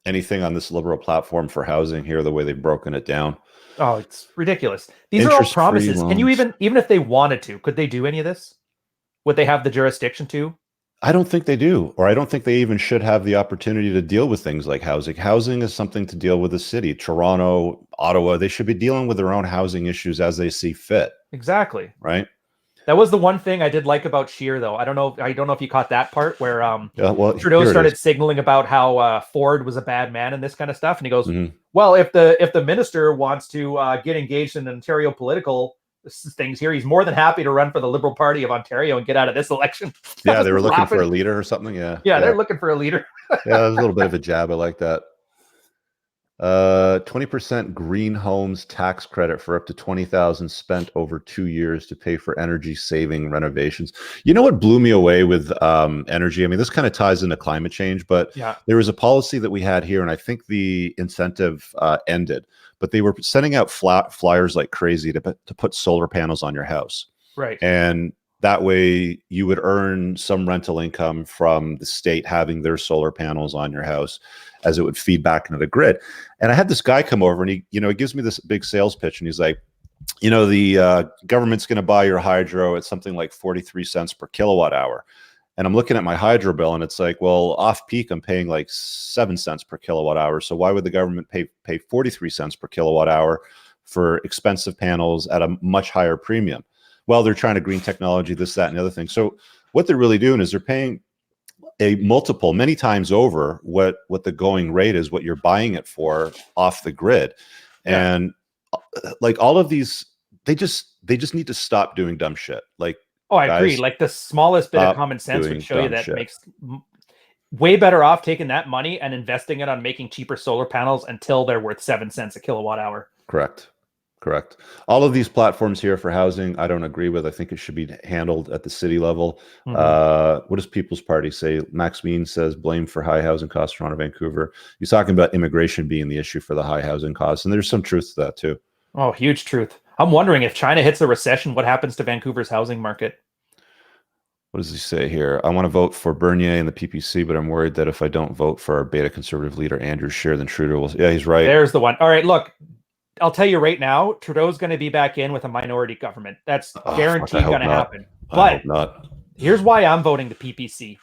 anything on this Liberal platform for housing here, the way they've broken it down. Oh, it's ridiculous. These are all promises. Loans. Can you even if they wanted to, could they do any of this? Would they have the jurisdiction to? I don't think they do, or I don't think they even should have the opportunity to deal with things like housing. Housing is something to deal with the city. Toronto, Ottawa, they should be dealing with their own housing issues as they see fit. Exactly. Right. That was the one thing I did like about Scheer, though. I don't know if you caught that part where Trudeau started signaling about how Ford was a bad man and this kind of stuff, and he goes, "Well, if the minister wants to get engaged in Ontario political things here, he's more than happy to run for the Liberal Party of Ontario and get out of this election." Yeah, they were looking for a leader or something. Yeah, they're looking for a leader. Yeah, that was a little bit of a jab. I like that. 20% green homes tax credit for up to $20,000 spent over 2 years to pay for energy saving renovations. You know what blew me away with energy? I mean, this kind of ties into climate change, but there was a policy that we had here, and I think the incentive ended, but they were sending out flyers like crazy to put solar panels on your house. Right. And that way you would earn some rental income from the state having their solar panels on your house as it would feed back into the grid. And I had this guy come over and he gives me this big sales pitch and he's like, the government's going to buy your hydro at something like 43 cents per kilowatt hour. And I'm looking at my hydro bill and it's like, well, off peak, I'm paying like 7 cents per kilowatt hour. So why would the government pay 43 cents per kilowatt hour for expensive panels at a much higher premium? Well, they're trying to green technology, this, that, and the other thing. So what they're really doing is they're paying a multiple many times over what the going rate is, what you're buying it for off the grid. Yeah. And like all of these, they just need to stop doing dumb shit. Like, oh, I agree. Like the smallest bit of common sense would show you that makes way better off taking that money and investing it on making cheaper solar panels until they're worth 7 cents a kilowatt hour. Correct. All of these platforms here for housing, I don't agree with. I think it should be handled at the city level. What does People's Party say? Maxime says blame for high housing costs, Toronto, Vancouver. He's talking about immigration being the issue for the high housing costs. And there's some truth to that too. Oh, huge truth. I'm wondering if China hits a recession, what happens to Vancouver's housing market? What does he say here? I want to vote for Bernier and the PPC, but I'm worried that if I don't vote for our beta conservative leader, Andrew Scheer, then Trudeau will. Yeah, he's right. There's the one. All right, look. I'll tell you right now, Trudeau's going to be back in with a minority government. That's guaranteed going to happen. But here's why I'm voting the PPC.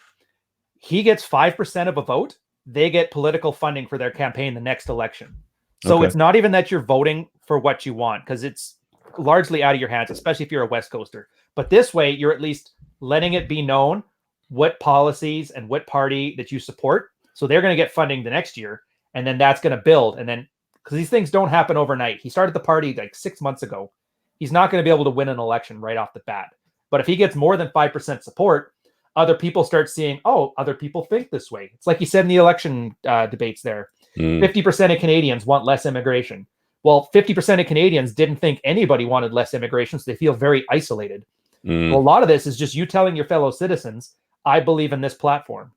He gets 5% of a vote. They get political funding for their campaign the next election. So it's not even that you're voting for what you want because it's largely out of your hands, especially if you're a West Coaster. But this way, you're at least letting it be known what policies and what party that you support. So they're going to get funding the next year. And then that's going to build. And then because these things don't happen overnight. He started the party like 6 months ago. He's not going to be able to win an election right off the bat. But if he gets more than 5% support, other people start seeing, oh, other people think this way. It's like you said in the election debates there. 50% of Canadians want less immigration. Well, 50% of Canadians didn't think anybody wanted less immigration, so they feel very isolated. Well, a lot of this is just you telling your fellow citizens, I believe in this platform.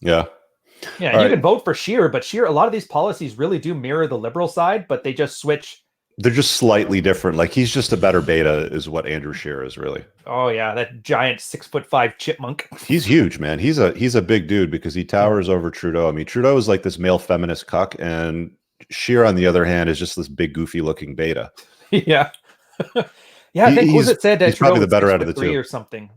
Yeah. Yeah, and you can vote for Scheer, but Scheer, a lot of these policies really do mirror the Liberal side, but they just switch. They're just slightly different. Like he's just a better beta is what Andrew Scheer is really. Oh yeah, that giant 6'5" chipmunk. He's huge, man. He's a big dude because he towers over Trudeau. I mean, Trudeau is like this male feminist cuck, and Scheer, on the other hand, is just this big goofy looking beta. Yeah. Yeah, I think was it said that he's Trudeau probably the better out of the 6'3" two or something.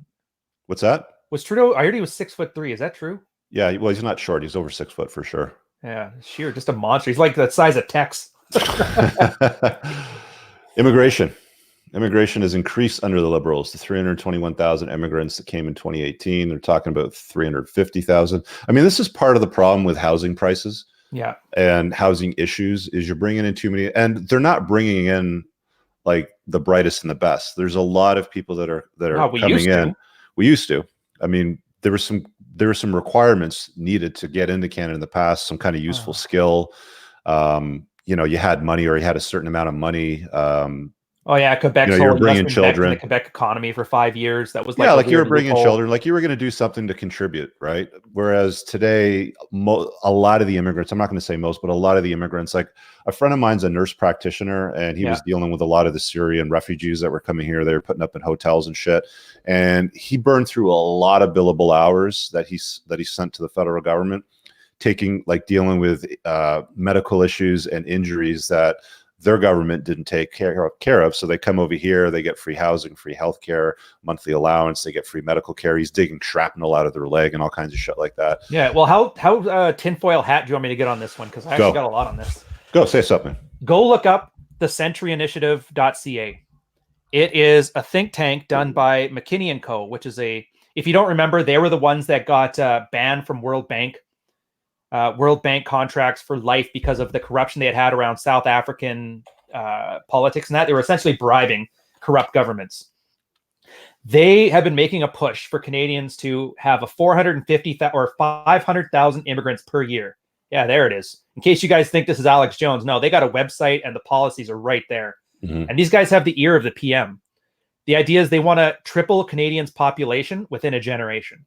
What's that? Was Trudeau? I heard he was 6'3". Is that true? Yeah, well, he's not short. He's over 6 foot for sure. Yeah, Scheer, just a monster. He's like the size of Tex. Immigration has increased under the Liberals to 321,000 immigrants that came in 2018. They're talking about 350,000. I mean, this is part of the problem with housing prices. Yeah, and housing issues is you're bringing in too many, and they're not bringing in like the brightest and the best. There's a lot of people that are coming in. We used to. I mean, there were some requirements needed to get into Canada in the past, some kind of useful skill. You had money, or you had a certain amount of money. Oh yeah, Quebec. You're bringing children. The Quebec economy for 5 years. That was like you were bringing children, like you were going to do something to contribute, right? Whereas today, a lot of the immigrants, I'm not going to say most, but a lot of the immigrants, like a friend of mine's a nurse practitioner, and he was dealing with a lot of the Syrian refugees that were coming here. They were putting up in hotels and shit, and he burned through a lot of billable hours that he sent to the federal government, dealing with medical issues and injuries that their government didn't take care of. So they come over here, they get free housing, free healthcare, monthly allowance, they get free medical care. He's digging shrapnel out of their leg and all kinds of shit like that. Yeah. Well, how tinfoil hat do you want me to get on this one? Because I actually got a lot on this. Go say something. Go look up the centuryinitiative.ca. It is a think tank done by McKinney & Co., which is if you don't remember, they were the ones that got banned from World Bank contracts for life because of the corruption they had around South African politics, and that they were essentially bribing corrupt governments. They have been making a push for Canadians to have a 450,000 or 500,000 immigrants per year. Yeah, there it is. In case you guys think this is Alex Jones, no, they got a website and the policies are right there. And these guys have the ear of the PM. The idea is they want to triple Canadians' population within a generation.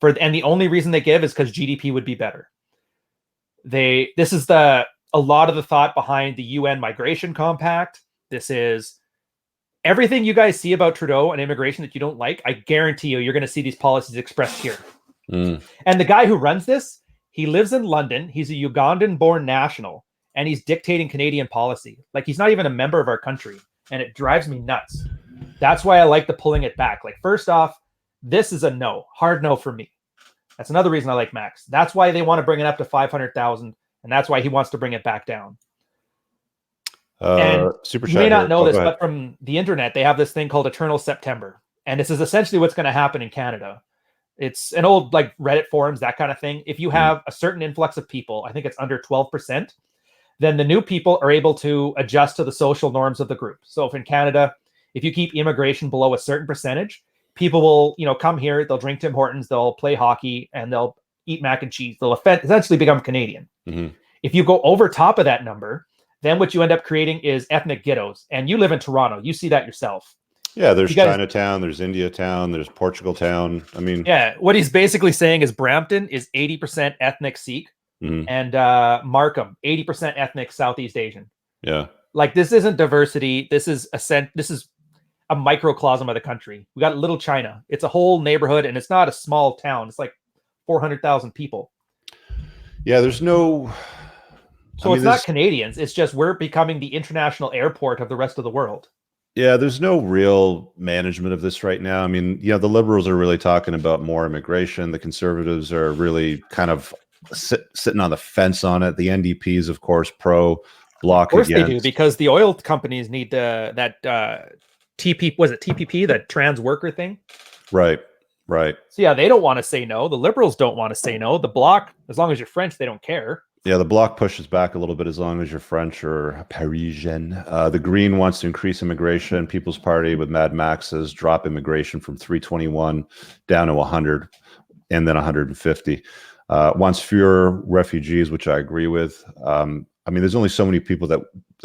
And the only reason they give is because GDP would be better. This is a lot of the thought behind the UN Migration Compact. This is everything you guys see about Trudeau and immigration that you don't like. I guarantee you're going to see these policies expressed here. And the guy who runs this, he lives in London. He's a Ugandan-born national, and he's dictating Canadian policy. Like, he's not even a member of our country, and it drives me nuts. That's why I like the pulling it back. Like, first off, this is a no, hard no for me. That's another reason I like Max. That's why they want to bring it up to 500,000, and that's why he wants to bring it back down. And super you may not know this, but from the internet, they have this thing called Eternal September, and this is essentially what's going to happen in Canada. It's an old like Reddit forums, that kind of thing. If you have a certain influx of people, I think it's under 12%, then the new people are able to adjust to the social norms of the group. So if in Canada, if you keep immigration below a certain percentage, people will, come here, they'll drink Tim Hortons, they'll play hockey, and they'll eat mac and cheese. They'll essentially become Canadian. If you go over top of that number, then what you end up creating is ethnic ghettos. And you live in Toronto. You see that yourself. Yeah, there's Chinatown, there's India Town, there's Portugal Town. I mean... Yeah, what he's basically saying is Brampton is 80% ethnic Sikh, and Markham, 80% ethnic Southeast Asian. Yeah. Like, this isn't diversity. This is a microcosm of the country. We got Little China. It's a whole neighborhood, and it's not a small town. It's like 400,000 people. Yeah, there's no... So it's not Canadians. It's just we're becoming the international airport of the rest of the world. Yeah, there's no real management of this right now. I mean, the Liberals are really talking about more immigration. The Conservatives are really kind of sitting on the fence on it. The NDP is, of course, pro-block. Of course they do, because the oil companies need that TPP, was it TPP, that trans worker thing? Right. So yeah, they don't want to say no. The Liberals don't want to say no. The Bloc, as long as you're French, they don't care. Yeah, the bloc pushes back a little bit as long as you're French or Parisian. The Green wants to increase immigration. People's Party with Mad Max says drop immigration from 321 down to 100 and then 150. Wants fewer refugees, which I agree with. I mean, there's only so many people that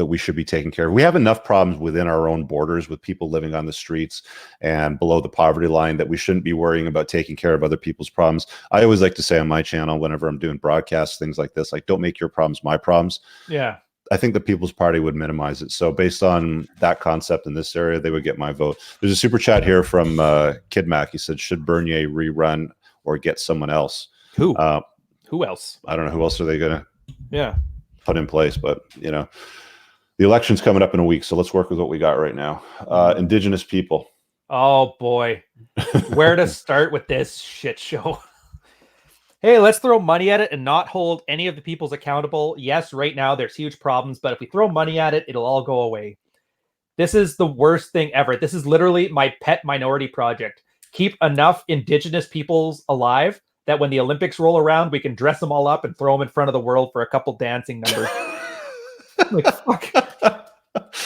we should be taking care of. We have enough problems within our own borders with people living on the streets and below the poverty line that we shouldn't be worrying about taking care of other people's problems. I always like to say on my channel, whenever I'm doing broadcasts, things like this, like, don't make your problems my problems. Yeah. I think the People's Party would minimize it. So based on that concept in this area, they would get my vote. There's a super chat here from Kid Mac. He said, should Bernier rerun or get someone else? Who else? I don't know. Who else are they going to put in place? But, you know, the election's coming up in a week, so let's work with what we got right now. Indigenous people. Oh, boy. Where to start with this shit show? Hey, let's throw money at it and not hold any of the peoples accountable. Yes, right now there's huge problems, but if we throw money at it, it'll all go away. This is the worst thing ever. This is literally my pet minority project. Keep enough Indigenous peoples alive that when the Olympics roll around, we can dress them all up and throw them in front of the world for a couple dancing numbers. Like, fuck.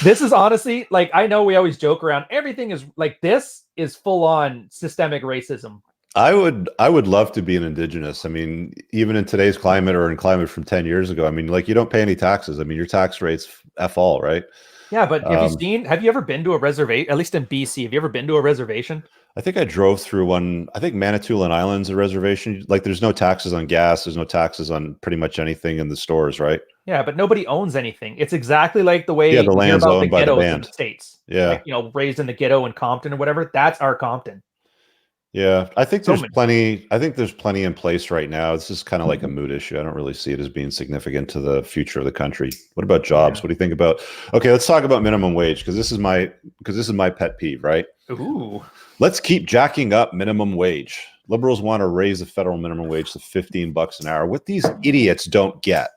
This is honestly, like, I know we always joke around. Everything is like, this is full on systemic racism. I would love to be an Indigenous. I mean, even in today's climate or in climate from 10 years ago, I mean, like, you don't pay any taxes. I mean, your tax rate's F all, right? Yeah, but have you ever been to a reservation, at least in BC? Have you ever been to a reservation? I think I drove through one. I think Manitoulin Island's a reservation. Like, there's no taxes on gas. There's no taxes on pretty much anything in the stores, right? Yeah, but nobody owns anything. It's exactly like the way the land's owned by the band in the States. Yeah. Like, you know, raised in the ghetto in Compton or whatever. That's our Compton. Yeah, I think there's plenty. I think there's plenty in place right now. This is kind of like a mood issue. I don't really see it as being significant to the future of the country. What about jobs? Yeah. What do you think about? Okay, let's talk about minimum wage because this is my pet peeve, right? Ooh. Let's keep jacking up minimum wage. Liberals want to raise the federal minimum wage to $15 an hour. What these idiots don't get.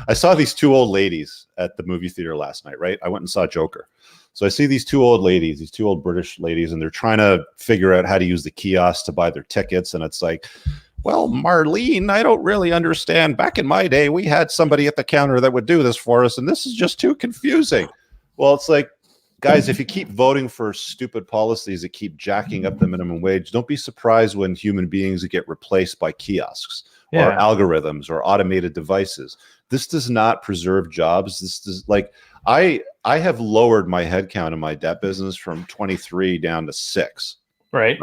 I saw these two old ladies at the movie theater last night, right? I went and saw Joker. So I see these two old ladies, these two old British ladies, and they're trying to figure out how to use the kiosk to buy their tickets. And it's like, well, Marlene, I don't really understand. Back in my day, we had somebody at the counter that would do this for us, and this is just too confusing. Well, it's like, guys, if you keep voting for stupid policies that keep jacking up the minimum wage, don't be surprised when human beings get replaced by kiosks or algorithms or automated devices. This does not preserve jobs. This does, like, I have lowered my headcount in my debt business from 23 down to 6. Right.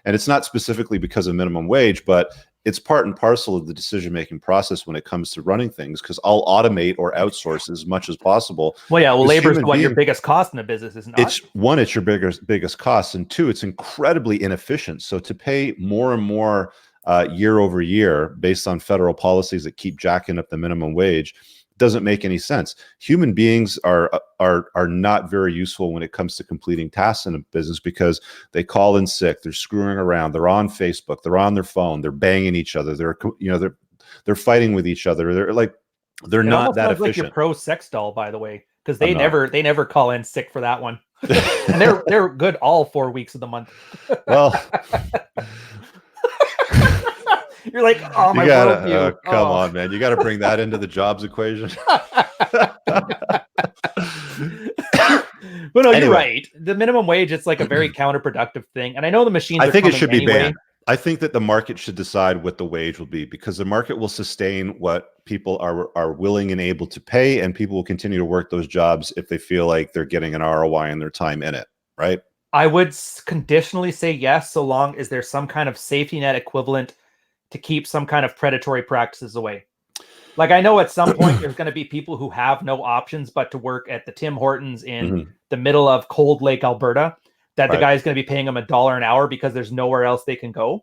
And it's not specifically because of minimum wage, but it's part and parcel of the decision-making process when it comes to running things, because I'll automate or outsource as much as possible. Well, yeah, well, labor is what your biggest cost in a business is not. It's one, it's your biggest cost, and two, it's incredibly inefficient. So to pay more and more year over year based on federal policies that keep jacking up the minimum wage doesn't make any sense. Human beings are not very useful when it comes to completing tasks in a business because they call in sick, they're screwing around, they're on Facebook, they're on their phone, they're banging each other, they're fighting with each other. They're not that efficient. Like your pro sex doll, by the way, because they never call in sick for that one, and they're good all 4 weeks of the month. Well. You're like, oh, my worldview. Come on, man. You got to bring that into the jobs equation. But no, anyway. You're right. The minimum wage, it's like a very counterproductive thing. And I know the machines I think it should be banned. I think that the market should decide what the wage will be, because the market will sustain what people are willing and able to pay, and people will continue to work those jobs if they feel like they're getting an ROI and their time in it, right? I would conditionally say yes, so long as there's some kind of safety net equivalent to keep some kind of predatory practices away. Like, I know at some point there's going to be people who have no options but to work at the Tim Hortons in the middle of Cold Lake, Alberta, that the guy's going to be paying them $1 an hour because there's nowhere else they can go.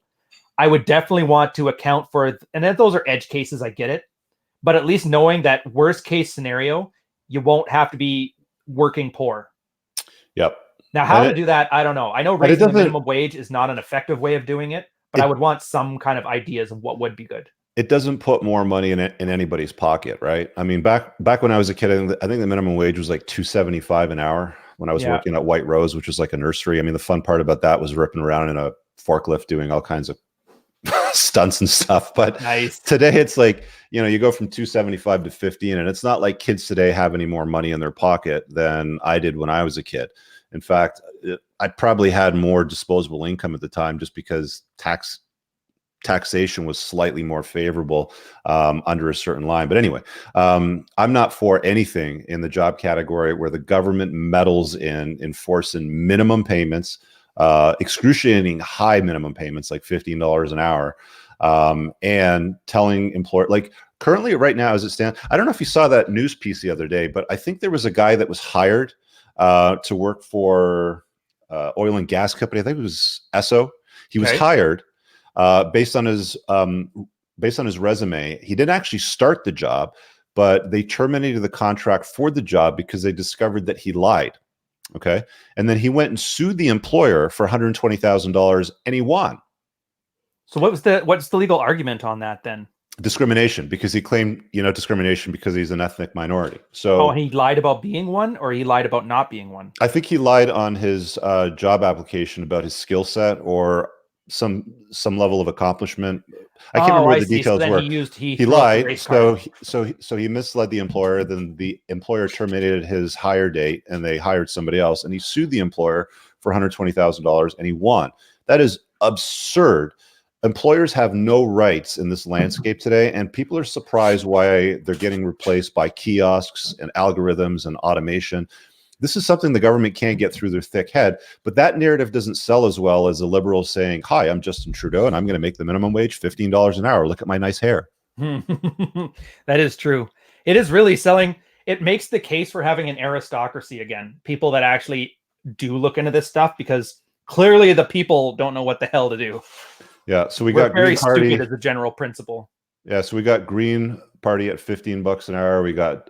I would definitely want to account for, and then those are edge cases, I get it, but at least knowing that worst case scenario, you won't have to be working poor. Yep. Now, how to do that, I don't know. I know raising the minimum wage is not an effective way of doing it, but I would want some kind of ideas of what would be good. It doesn't put more money in anybody's pocket, right? I mean, back when I was a kid, I think the minimum wage was like $2.75 an hour when I was working at White Rose, which was like a nursery. I mean, the fun part about that was ripping around in a forklift doing all kinds of stunts and stuff. But nice. Today it's like, you go from 275 to 15, and it's not like kids today have any more money in their pocket than I did when I was a kid. In fact, I probably had more disposable income at the time just because taxation was slightly more favorable under a certain line. But anyway, I'm not for anything in the job category where the government meddles in enforcing minimum payments, excruciating high minimum payments like $15 an hour, and telling employers, like currently right now as it stands, I don't know if you saw that news piece the other day, but I think there was a guy that was hired to work for oil and gas company. I think it was Esso. He was hired based on his resume. He didn't actually start the job, but they terminated the contract for the job because they discovered that he lied. Okay. And then he went and sued the employer for $120,000 and he won. So what's the legal argument on that then? Discrimination, because he claimed, discrimination because he's an ethnic minority. So he lied about being one, or he lied about not being one? I think he lied on his job application about his skill set or some level of accomplishment. I can't remember what the details were. He lied, so he misled the employer. Then the employer terminated his hire date, and they hired somebody else. And he sued the employer for $120,000, and he won. That is absurd. Employers have no rights in this landscape today, and people are surprised why they're getting replaced by kiosks and algorithms and automation. This is something the government can't get through their thick head, but that narrative doesn't sell as well as the liberals saying, "Hi, I'm Justin Trudeau, and I'm going to make the minimum wage $15 an hour. Look at my nice hair." That is true. It is really selling. It makes the case for having an aristocracy again. People that actually do look into this stuff, because clearly the people don't know what the hell to do. Yeah, so we're got very Green Party stupid as a general principle. Yeah, so we got Green Party at $15 an hour. We got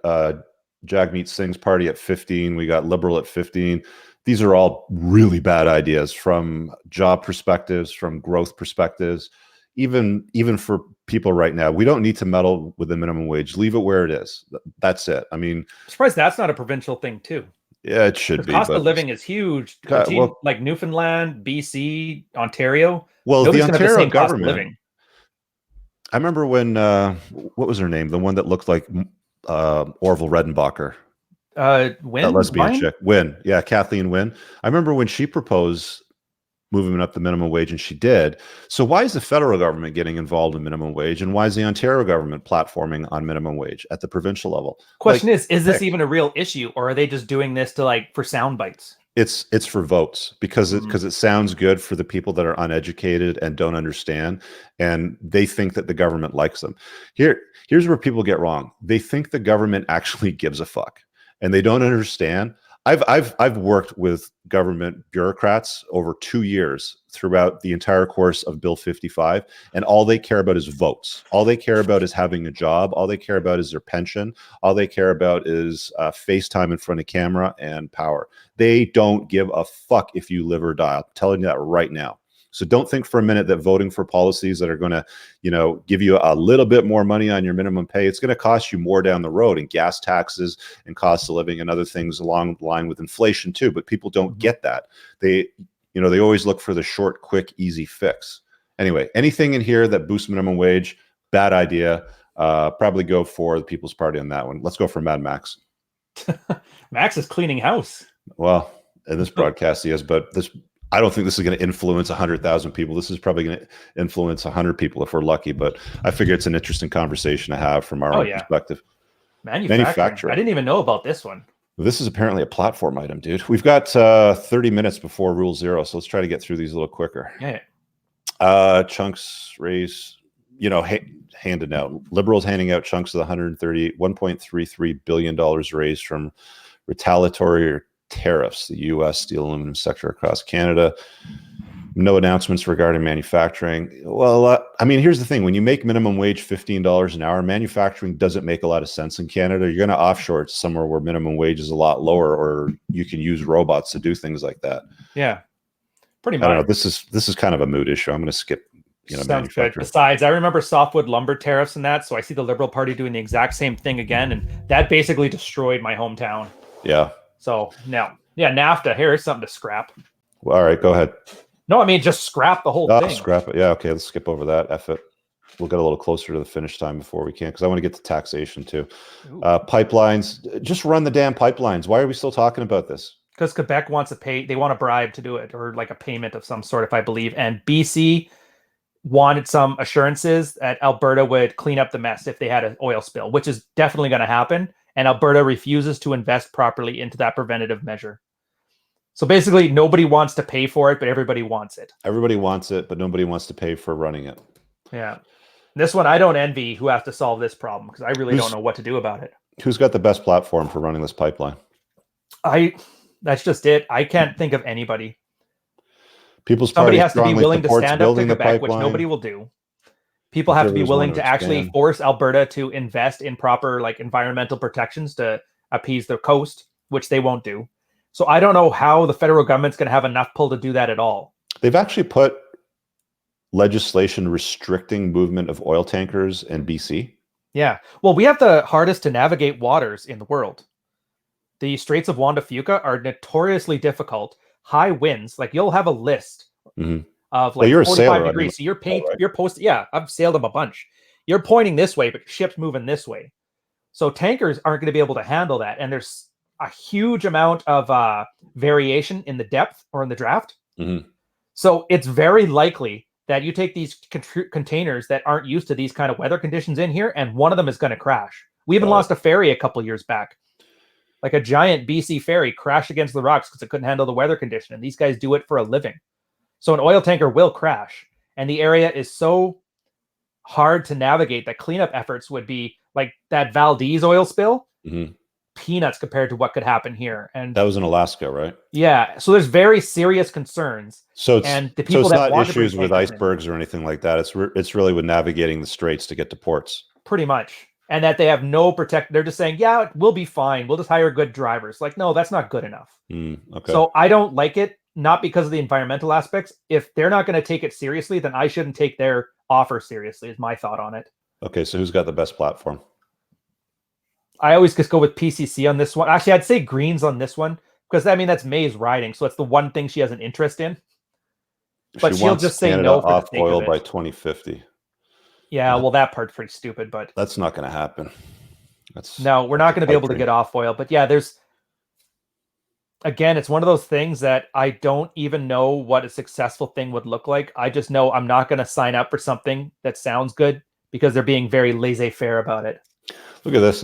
Jagmeet Singh's party at 15. We got Liberal at 15. These are all really bad ideas from job perspectives, from growth perspectives, even for people right now. We don't need to meddle with the minimum wage. Leave it where it is. That's it. I mean, I'm surprised that's not a provincial thing too. Yeah, it should be. The cost of living is huge. Like Newfoundland, BC, Ontario. Well, the Ontario government. I remember when what was her name? The one that looked like Orville Redenbacher. Wynne? That lesbian chick. Wynne. Yeah, Kathleen Wynne. I remember when she proposed moving up the minimum wage, and she did. So why is the federal government getting involved in minimum wage, and why is the Ontario government platforming on minimum wage at the provincial level? Question is this even a real issue, or are they just doing this to for sound bites? It's for votes because it sounds good for the people that are uneducated and don't understand, and they think that the government likes them. Here's where people get wrong. They think the government actually gives a fuck, and they don't understand. I've worked with government bureaucrats over 2 years throughout the entire course of Bill 55, and all they care about is votes. All they care about is having a job. All they care about is their pension. All they care about is FaceTime in front of camera and power. They don't give a fuck if you live or die. I'm telling you that right now. So don't think for a minute that voting for policies that are going to, give you a little bit more money on your minimum pay, it's going to cost you more down the road in gas taxes and cost of living and other things along the line with inflation too. But people don't get that. They always look for the short, quick, easy fix. Anyway, anything in here that boosts minimum wage, bad idea. Probably go for the People's Party on that one. Let's go for Mad Max. Max is cleaning house. Well, in this broadcast, he is, but I don't think this is going to influence 100,000 people. This is probably going to influence 100 people if we're lucky. But I figure it's an interesting conversation to have from our own perspective. Manufacturing. I didn't even know about this one. This is apparently a platform item, dude. We've got 30 minutes before Rule 0, so let's try to get through these a little quicker. Yeah. Chunks raise, handed out. Liberals handing out chunks of the $1.33 billion raised from retaliatory tariffs, the U.S. steel aluminum sector across Canada. No announcements regarding manufacturing. Well, here's the thing. When you make minimum wage $15 an hour, manufacturing doesn't make a lot of sense in Canada. You're going to offshore it somewhere where minimum wage is a lot lower, or you can use robots to do things like that. Yeah, pretty much. I don't know. This is kind of a mood issue. I'm going to skip Sounds good. Besides, I remember softwood lumber tariffs and that, so I see the Liberal Party doing the exact same thing again, and that basically destroyed my hometown. Yeah. So now, NAFTA, here's something to scrap. Well, all right, go ahead. No, I mean, just scrap the whole thing. Scrap it. Yeah, okay, let's skip over that. F it. We'll get a little closer to the finish time before we can, because I want to get to taxation too. Pipelines, just run the damn pipelines. Why are we still talking about this? Because Quebec wants to pay, they want a bribe to do it, or like a payment of some sort, if I believe. And BC wanted some assurances that Alberta would clean up the mess if they had an oil spill, which is definitely going to happen. And Alberta refuses to invest properly into that preventative measure. So basically, nobody wants to pay for it, but everybody wants it. Everybody wants it, but nobody wants to pay for running it. Yeah. This one, I don't envy who has to solve this problem, because I really don't know what to do about it. Who's got the best platform for running this pipeline? That's just it. I can't think of anybody. Somebody has to be willing to stand up to Quebec, which nobody will do. People have to be willing to actually force Alberta to invest in proper like environmental protections to appease the coast, which they won't do. So I don't know how the federal government's going to have enough pull to do that at all. They've actually put legislation restricting movement of oil tankers in BC. Yeah. Well, we have the hardest to navigate waters in the world. The Straits of Juan de Fuca are notoriously difficult. High winds, like you'll have a list of like 45 degrees. So you're posting. Yeah, I've sailed them a bunch. You're pointing this way, but your ship's moving this way. So tankers aren't going to be able to handle that. And there's a huge amount of variation in the depth or in the draft. So it's very likely that you take these containers that aren't used to these kind of weather conditions in here, and one of them is going to crash. We even lost a ferry a couple years back. Like a giant BC ferry crashed against the rocks because it couldn't handle the weather condition. And these guys do it for a living. So an oil tanker will crash. And the area is so hard to navigate that cleanup efforts would be like that Valdez oil spill. Peanuts compared to what could happen here. And that was in Alaska, right? Yeah. So there's very serious concerns. So it's not issues with icebergs or anything like that. It's really with navigating the straits to get to ports. Pretty much. And that they have no protect. They're just saying, yeah, we'll be fine. We'll just hire good drivers. Like, no, that's not good enough. Okay. So I don't like it, not because of the environmental aspects. If they're not going to take it seriously, then I shouldn't take their offer seriously, is my thought on it. Okay. So who's got the best platform? I always just go with PCC on this one. Actually, I'd say Greens on this one, because I mean, that's May's riding. So it's the one thing she has an interest in. But she'll just say no for off oil by 2050. Yeah, well, that part's pretty stupid, but that's not going to happen. No, we're not going to be able to get off oil. But yeah, again, it's one of those things that I don't even know what a successful thing would look like. I just know I'm not going to sign up for something that sounds good because they're being very laissez-faire about it. Look at this,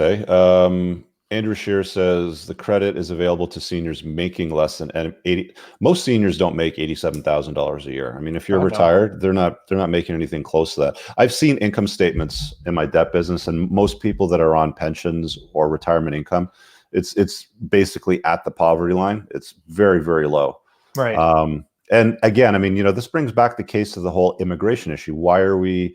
Andrew Scheer says the credit is available to seniors making less than 80. Most seniors don't make $87,000 a year. I mean, if you're retired, they're not making anything close to that. I've seen income statements in my debt business, and most people that are on pensions or retirement income, it's basically at the poverty line. It's very, very low. Right. And again, I mean, this brings back the case of the whole immigration issue. Why are we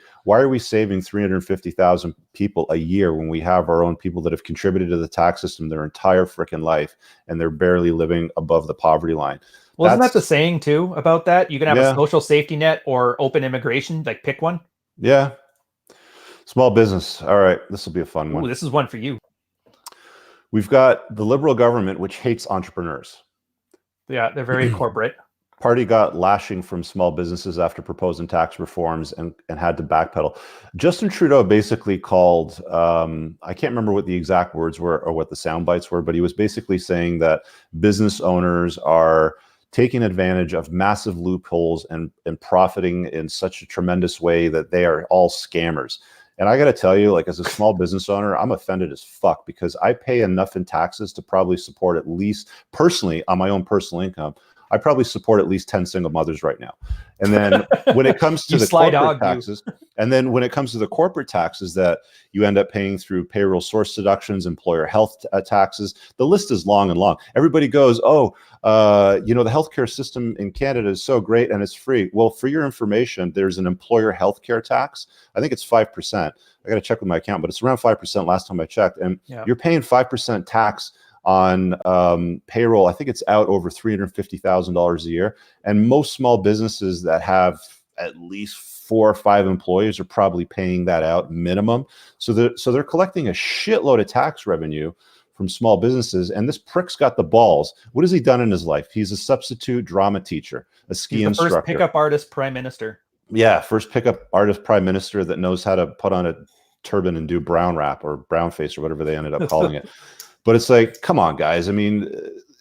saving 350,000 people a year when we have our own people that have contributed to the tax system their entire freaking life and they're barely living above the poverty line? Well, isn't that the saying too about that? You can have a social safety net or open immigration, like pick one. Yeah. Small business. All right. This will be a fun one. This is one for you. We've got the Liberal government, which hates entrepreneurs. Yeah, they're very corporate. Party got lashing from small businesses after proposing tax reforms and had to backpedal. Justin Trudeau basically called, I can't remember what the exact words were or what the sound bites were, but he was basically saying that business owners are taking advantage of massive loopholes and profiting in such a tremendous way that they are all scammers. And I got to tell you, like, as a small business owner, I'm offended as fuck because I pay enough in taxes to probably support, at least personally on my own personal income, I probably support at least 10 single mothers right now. And then when it comes to the corporate taxes, that you end up paying through payroll source deductions, employer health taxes, the list is long and long. Everybody goes, the healthcare system in Canada is so great and it's free. Well, for your information, there's an employer healthcare tax. I think it's 5%. I got to check with my account, but it's around 5% last time I checked. And you're paying 5% tax on payroll. I think it's out over $350,000 a year. And most small businesses that have at least 4 or 5 employees are probably paying that out minimum. So they're collecting a shitload of tax revenue from small businesses. And this prick's got the balls. What has he done in his life? He's a substitute drama teacher, a ski instructor. First pickup artist prime minister. Yeah, first pickup artist prime minister that knows how to put on a turban and do brown wrap or brown face or whatever they ended up calling it. But it's like, come on, guys. I mean,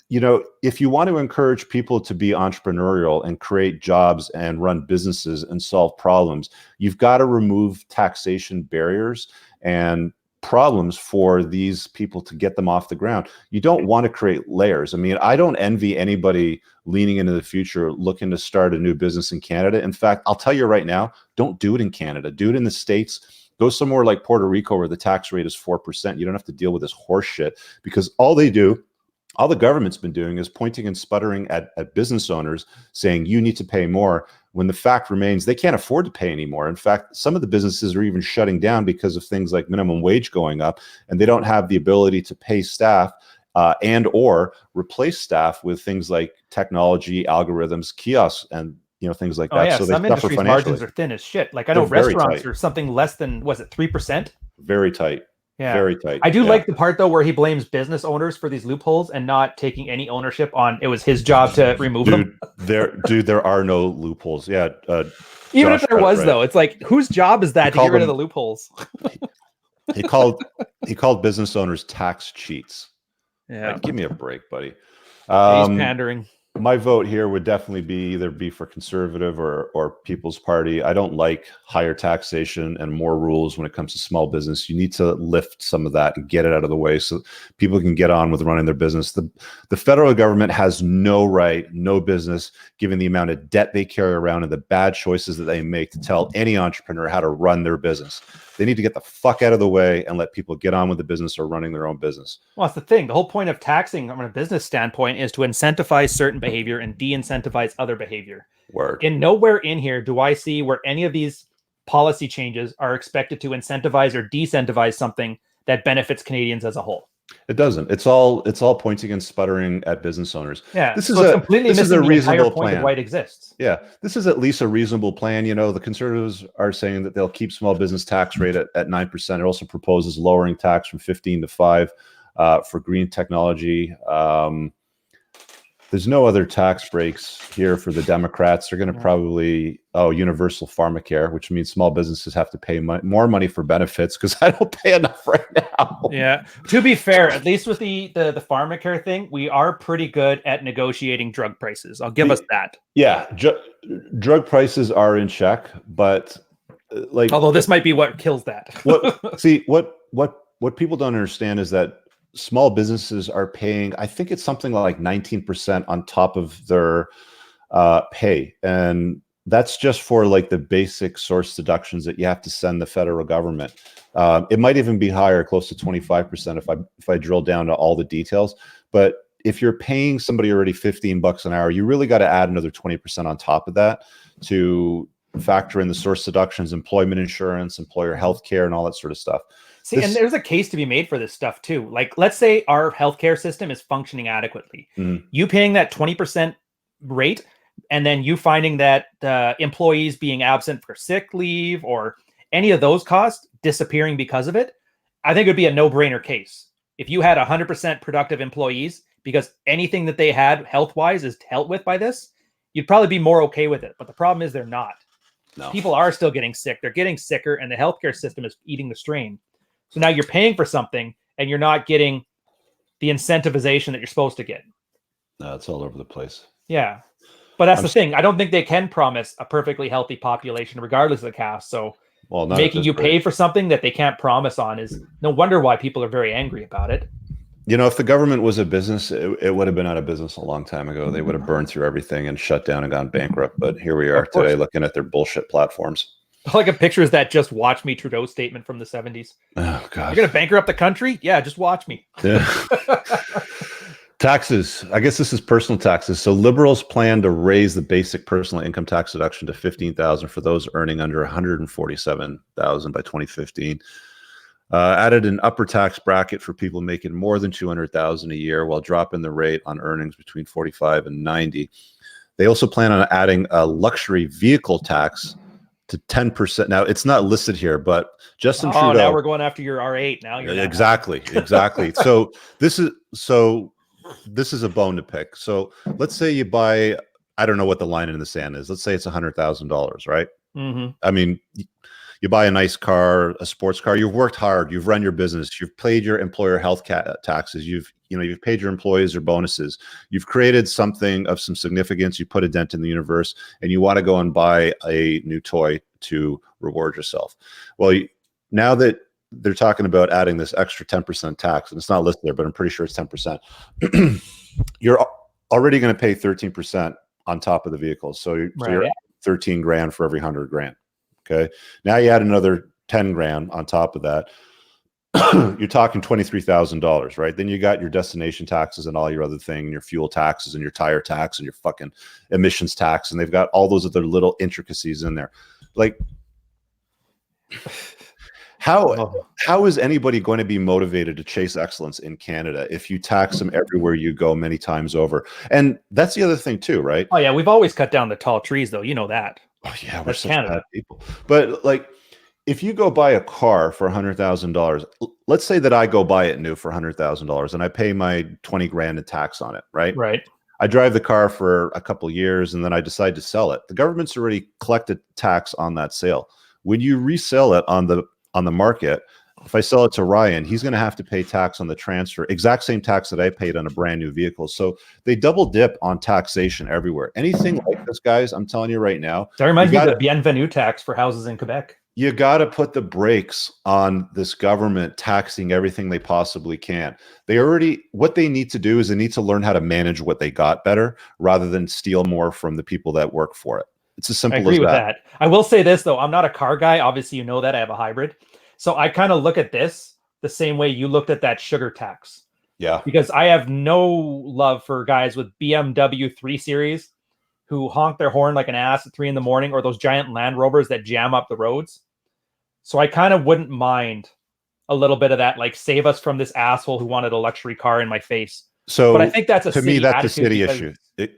you know, if you want to encourage people to be entrepreneurial and create jobs and run businesses and solve problems, you've got to remove taxation barriers and problems for these people to get them off the ground. You don't want to create layers. I mean, I don't envy anybody leaning into the future looking to start a new business in Canada. In fact, I'll tell you right now, don't do it in Canada. Do it in the States. Go somewhere like Puerto Rico where the tax rate is 4%. You don't have to deal with this horse shit, because all the government's been doing is pointing and sputtering at business owners saying you need to pay more, when the fact remains they can't afford to pay anymore. In fact, some of the businesses are even shutting down because of things like minimum wage going up, and they don't have the ability to pay staff and or replace staff with things like technology, algorithms, kiosks, and things like that. Yeah. So some industries' margins are thin as shit. Like I know restaurants are something less than, was it 3%? Very tight. Yeah. Very tight. I do like the part though where he blames business owners for these loopholes and not taking any ownership on it was his job to remove them. There are no loopholes. Yeah. Even if there was though, it's like whose job is that to get rid of the loopholes? He called business owners tax cheats. Yeah. Like, give me a break, buddy. He's pandering. My vote here would definitely be for Conservative or People's Party. I don't like higher taxation and more rules when it comes to small business. You need to lift some of that and get it out of the way so people can get on with running their business. The federal government has no right, no business, given the amount of debt they carry around and the bad choices that they make, to tell any entrepreneur how to run their business. They need to get the fuck out of the way and let people get on with the business or running their own business. Well, that's the thing. The whole point of taxing from a business standpoint is to incentivize certain behavior and de-incentivize other behavior. Word. And nowhere in here do I see where any of these policy changes are expected to incentivize or de-incentivize something that benefits Canadians as a whole. It doesn't. It's all pointing and sputtering at business owners. Yeah, this is a reasonable plan. Of why it exists. Yeah, this is at least a reasonable plan. The Conservatives are saying that they'll keep small business tax rate at 9%. It also proposes lowering tax from 15 to 5 for green technology. There's no other tax breaks here for the Democrats. They're going to probably universal pharmacare, which means small businesses have to pay more money for benefits because I don't pay enough right now. Yeah. To be fair, at least with the pharmacare thing, we are pretty good at negotiating drug prices. I'll give us that. Yeah, drug prices are in check, but although this might be what kills that. what people don't understand is that small businesses are paying, I think it's something like 19% on top of their pay. And that's just for like the basic source deductions that you have to send the federal government. It might even be higher, close to 25% if I drill down to all the details. But if you're paying somebody already $15 an hour, you really got to add another 20% on top of that to factor in the source deductions, employment insurance, employer health care, and all that sort of stuff. See, and there's a case to be made for this stuff too. Like, let's say our healthcare system is functioning adequately. Mm-hmm. You paying that 20% rate, and then you finding that employees being absent for sick leave or any of those costs disappearing because of it, I think it would be a no-brainer case. If you had 100% productive employees, because anything that they had health-wise is dealt with by this, you'd probably be more okay with it. But the problem is they're not. No. People are still getting sick. They're getting sicker, and the healthcare system is eating the strain. So now you're paying for something and you're not getting the incentivization that you're supposed to get. No, it's all over the place. Yeah. But that's the thing. I don't think they can promise a perfectly healthy population regardless of the caste. So making you pay for something that they can't promise on is no wonder why people are very angry about it. If the government was a business, it would have been out of business a long time ago. They would have burned through everything and shut down and gone bankrupt. But here we are today looking at their bullshit platforms. All I can picture is that "just watch me" Trudeau statement from the 70s. Oh, God. You're going to bankrupt the country? Yeah, just watch me. Yeah. Taxes. I guess this is personal taxes. So Liberals plan to raise the basic personal income tax deduction to $15,000 for those earning under $147,000 by 2015. Added an upper tax bracket for people making more than $200,000 a year, while dropping the rate on earnings between 45 and 90. They also plan on adding a luxury vehicle tax to 10%. Now it's not listed here, but Justin Trudeau. Now we're going after your R8. Now you're exactly. So this is a bone to pick. So let's say you buy, I don't know what the line in the sand is. Let's say it's $100,000, right? Mm-hmm. I mean, you buy a nice car, a sports car. You've worked hard. You've run your business. You've paid your employer health taxes. You've paid your employees their bonuses. You've created something of some significance. You put a dent in the universe, and you want to go and buy a new toy to reward yourself. Well, now that they're talking about adding this extra 10% tax, and it's not listed there, but I'm pretty sure it's 10%. You're already going to pay 13% on top of the vehicle. So you're at 13 grand for every 100 grand. Okay. Now you add another 10 grand on top of that. You're talking $23,000, right? Then you got your destination taxes and all your other thing, your fuel taxes and your tire tax and your fucking emissions tax. And they've got all those other little intricacies in there. Like, how is anybody going to be motivated to chase excellence in Canada if you tax them everywhere you go many times over? And that's the other thing too, right? Oh yeah, we've always cut down the tall trees, though. You know that. Oh yeah, we're such bad people. But like, if you go buy a car for $100,000, let's say that I go buy it new for $100,000 and I pay my 20 grand in tax on it, right? Right. I drive the car for a couple of years and then I decide to sell it. The government's already collected tax on that sale. When you resell it on the market, if I sell it to Ryan, he's going to have to pay tax on the transfer, exact same tax that I paid on a brand new vehicle. So they double dip on taxation everywhere. Anything like this, guys, I'm telling you right now. That reminds me of the bienvenue tax for houses in Quebec. You got to put the brakes on this government taxing everything they possibly can. What they need to do is they need to learn how to manage what they got better rather than steal more from the people that work for it. It's as simple as that. I agree with that. I will say this, though. I'm not a car guy. Obviously, you know that. I have a hybrid. So I kind of look at this the same way you looked at that sugar tax. Yeah. Because I have no love for guys with BMW 3 Series who honk their horn like an ass at 3 a.m, or those giant Land Rovers that jam up the roads. So I kind of wouldn't mind a little bit of that, like, save us from this asshole who wanted a luxury car in my face. So but I think that's to me, that's a city issue.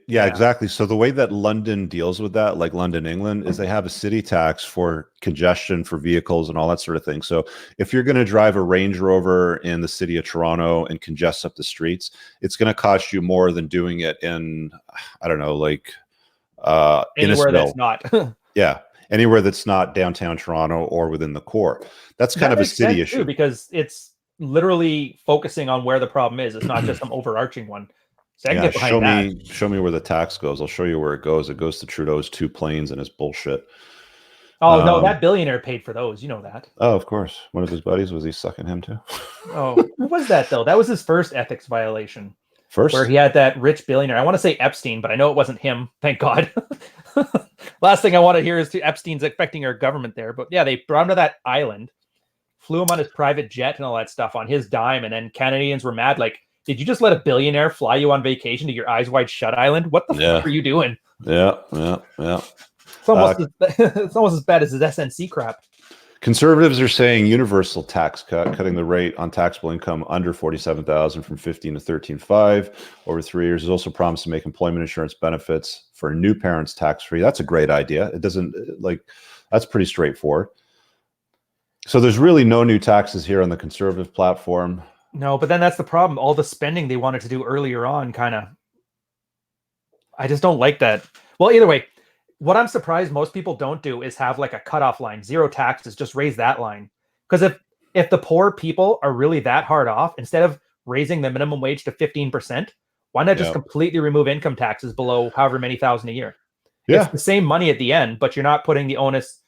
Yeah, exactly. So the way that London deals with that, like London, England, is they have a city tax for congestion for vehicles and all that sort of thing. So if you're going to drive a Range Rover in the city of Toronto and congest up the streets, it's going to cost you more than doing it in, I don't know, like anywhere that's not. Yeah. Anywhere that's not downtown Toronto or within the core. That's kind of a city issue. Too, because it's literally focusing on where the problem is. It's not just some overarching one. So I can get behind that. Show me where the tax goes. I'll show you where it goes. It goes to Trudeau's 2 planes and his bullshit. Oh, no, that billionaire paid for those. You know that. Oh, of course. One of his buddies, was he sucking him too? Oh, who was that, though? That was his first ethics violation. First? Where he had that rich billionaire. I want to say Epstein, but I know it wasn't him. Thank God. Last thing I want to hear is to Epstein's affecting our government there. But yeah, they brought him to that island, flew him on his private jet and all that stuff on his dime. And then Canadians were mad. Like, did you just let a billionaire fly you on vacation to your eyes wide shut island? What the fuck are you doing? Yeah. It's almost, it's almost as bad as his SNC crap. Conservatives are saying universal tax cut, cutting the rate on taxable income under $47,000 from 15 to 13.5 over 3 years. Is also promised to make employment insurance benefits for new parents tax-free. That's a great idea. It doesn't, like, that's pretty straightforward. So there's really no new taxes here on the Conservative platform. No, but then that's the problem. All the spending they wanted to do earlier on, I just don't like that. Well, either way, what I'm surprised most people don't do is have like a cutoff line, 0 taxes, just raise that line. Because if the poor people are really that hard off, instead of raising the minimum wage to 15%, why not just completely remove income taxes below however many thousand a year? Yeah. It's the same money at the end, but you're not putting the onus.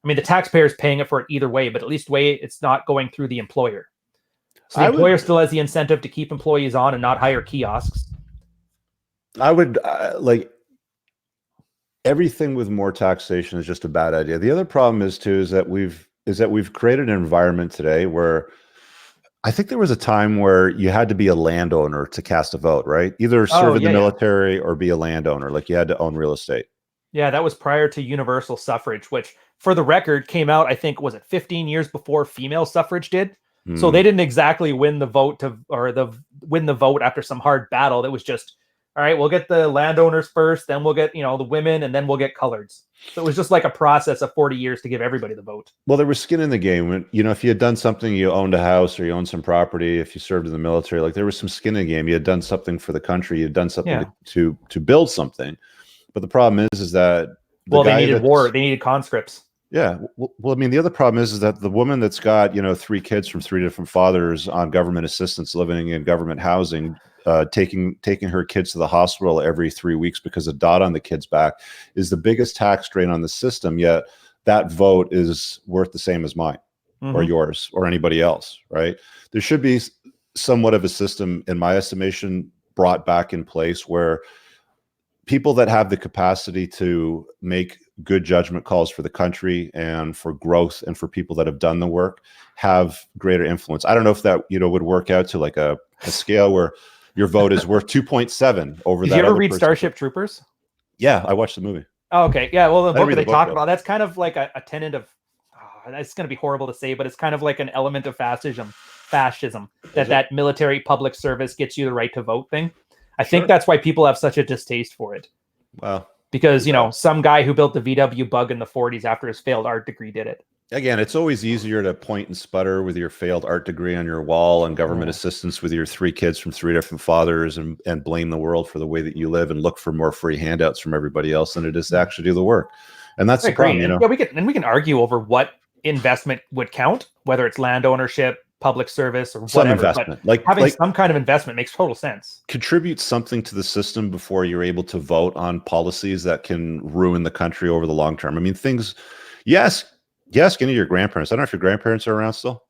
I mean, the taxpayer's paying it for it either way, but at least it's not going through the employer. So the employer still has the incentive to keep employees on and not hire kiosks. I would like, everything with more taxation is just a bad idea. The other problem is that we've created an environment today where I think there was a time where you had to be a landowner to cast a vote, right? Either serve in the military or be a landowner. Like, you had to own real estate. Yeah, that was prior to universal suffrage, which, for the record, came out, I think, was it 15 years before female suffrage did? So they didn't exactly win the vote win the vote after some hard battle. That was just all right, we'll get the landowners first, then we'll get, the women, and then we'll get coloreds. So it was just like a process of 40 years to give everybody the vote. Well, there was skin in the game. When, if you had done something, you owned a house or you owned some property, if you served in the military, like there was some skin in the game. You had done something for the country. You had done something to build something. But the problem is that they needed war. They needed conscripts. Yeah. Well, I mean, the other problem is that the woman that's got, 3 kids from 3 different fathers on government assistance, living in government housing, taking her kids to the hospital every 3 weeks because of dot on the kid's back is the biggest tax drain on the system. Yet that vote is worth the same as mine or yours or anybody else, right? There should be somewhat of a system, in my estimation, brought back in place where people that have the capacity to make good judgment calls for the country and for growth and for people that have done the work have greater influence. I don't know if that, would work out to like a scale where your vote is worth 2.7 over that. Did you ever read Starship Troopers? Yeah, I watched the movie. Oh, okay. Yeah, well, the book that they talk about, that's kind of like a tenet of, it's going to be horrible to say, but it's kind of like an element of fascism, that military public service gets you the right to vote thing. I think that's why people have such a distaste for it. Wow. Because, some guy who built the VW bug in the 40s after his failed art degree did it. Again, it's always easier to point and sputter with your failed art degree on your wall and government assistance with your 3 kids from 3 different fathers and blame the world for the way that you live and look for more free handouts from everybody else than it is to actually do the work. And that's the problem, Yeah, we can argue over what investment would count, whether it's land ownership, public service, or whatever. Some investment. But having some kind of investment makes total sense. Contribute something to the system before you're able to vote on policies that can ruin the country over the long term. I mean, yes, any of your grandparents. I don't know if your grandparents are around still.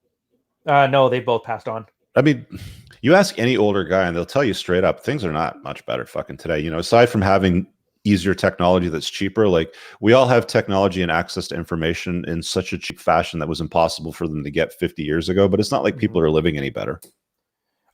No, they both passed on. I mean, you ask any older guy and they'll tell you straight up, things are not much better fucking today. Aside from having easier technology that's cheaper, like we all have technology and access to information in such a cheap fashion that was impossible for them to get 50 years ago. But it's not like people are living any better.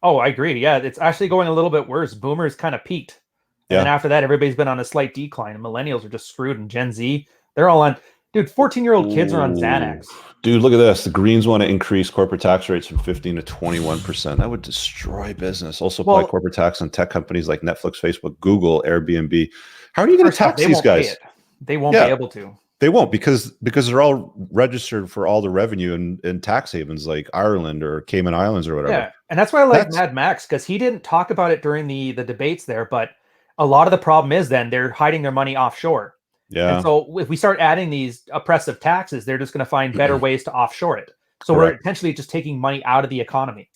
Oh, I agree. Yeah, it's actually going a little bit worse. Boomers kind of peaked. And then after that, everybody's been on a slight decline. And millennials are just screwed. And Gen Z, they're all on... Dude, 14-year-old kids are on Xanax. Dude, look at this. The Greens want to increase corporate tax rates from 15 to 21%. That would destroy business. Also apply corporate tax on tech companies like Netflix, Facebook, Google, Airbnb. How are you going to tax these guys? They won't be able to. They won't because they're all registered for all the revenue in tax havens like Ireland or Cayman Islands or whatever. Yeah, and that's why I like Mad Max, because he didn't talk about it during the debates there, but a lot of the problem is then they're hiding their money offshore. Yeah. And so if we start adding these oppressive taxes, they're just going to find better ways to offshore it. So we're potentially just taking money out of the economy.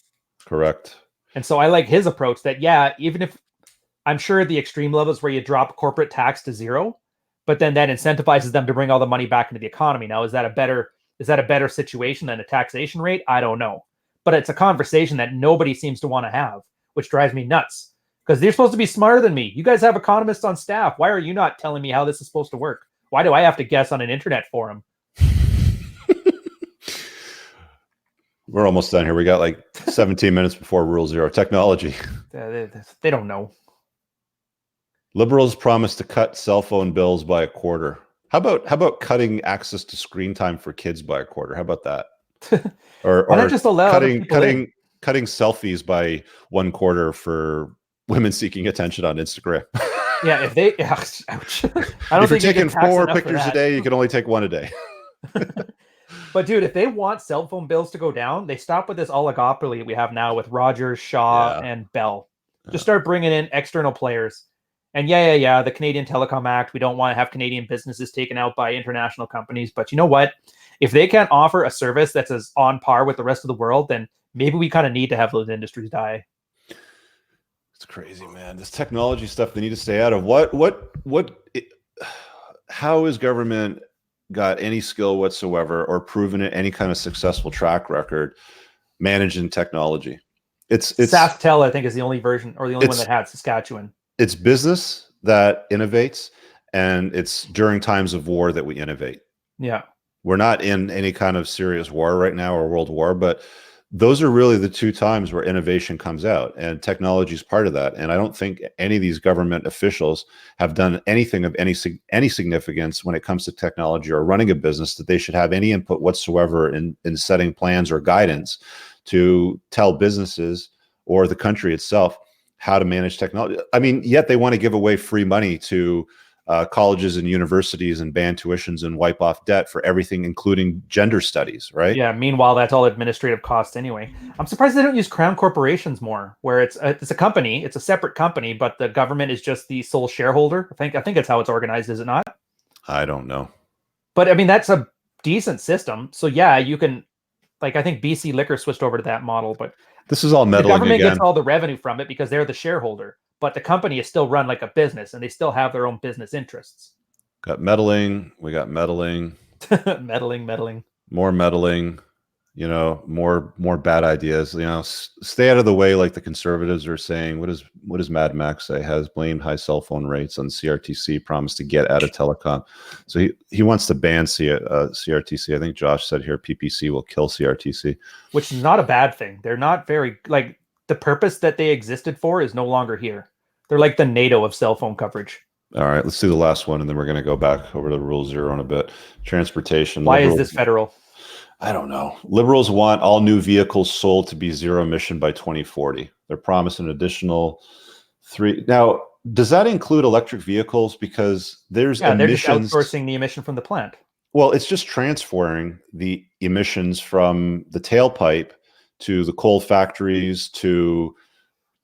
Correct. And so I like his approach that, even if I'm sure the extreme levels where you drop corporate tax to 0, but then that incentivizes them to bring all the money back into the economy. Now, is that a better situation than a taxation rate? I don't know. But it's a conversation that nobody seems to want to have, which drives me nuts. Because they're supposed to be smarter than me. You guys have economists on staff. Why are you not telling me how this is supposed to work? Why do I have to guess on an internet forum? We're almost done here. We got like 17 minutes before Rule 0. Technology. They don't know. Liberals promised to cut cell phone bills by a quarter. How about cutting access to screen time for kids by a quarter? How about that? Or just allow cutting selfies by 1/4 for women seeking attention on Instagram. Yeah, if they, ouch. I don't if think you're taking 4 pictures a day, you can only take 1 a day. But dude, if they want cell phone bills to go down, they stop with this oligopoly we have now with Rogers, Shaw, and Bell. Just start bringing in external players. And the Canadian Telecom Act, we don't want to have Canadian businesses taken out by international companies. But you know what? If they can't offer a service that's as on par with the rest of the world, then maybe we kind of need to have those industries die. It's crazy, man. This technology stuff they need to stay out of. How has government got any skill whatsoever or proven it any kind of successful track record managing technology? It's SaskTel, I think, is the only version or the only one that had Saskatchewan. It's business that innovates, and it's during times of war that we innovate. Yeah. We're not in any kind of serious war right now or world war, but those are really the 2 times where innovation comes out, and technology is part of that. And I don't think any of these government officials have done anything of any significance when it comes to technology or running a business that they should have any input whatsoever in setting plans or guidance to tell businesses or the country itself how to manage technology. I mean, yet they want to give away free money to colleges and universities and ban tuitions and wipe off debt for everything, including gender studies, right? Yeah. Meanwhile, that's all administrative costs anyway. I'm surprised they don't use crown corporations more, where it's a company, it's a separate company, but the government is just the sole shareholder. I think that's how it's organized, is it not? I don't know. But I mean, that's a decent system. So yeah, you can, like, I think BC Liquor switched over to that model, but This is all the meddling government again. gets all the revenue from it because they're the shareholder, but the company is still run like a business and they still have their own business interests. Got meddling. We got meddling. meddling. More meddling. You know, more bad ideas. You know, stay out of the way, like the conservatives are saying. What does Mad Max say? Has blamed high cell phone rates on CRTC. Promised to get out of telecom. So he wants to ban CRTC. I think Josh said here PPC will kill CRTC, which is not a bad thing. They're not very, like, the purpose that they existed for is no longer here. They're like the NATO of cell phone coverage. All right, let's do the last one, and then we're going to go back over to Rule Zero in a bit. Transportation. Why is this federal? I don't know. Liberals want all new vehicles sold to be zero emission by 2040. They're promising an additional 3. Now, does that include electric vehicles? Because there's emissions. They're just outsourcing the emission from the plant. Well, it's just transferring the emissions from the tailpipe to the coal factories to,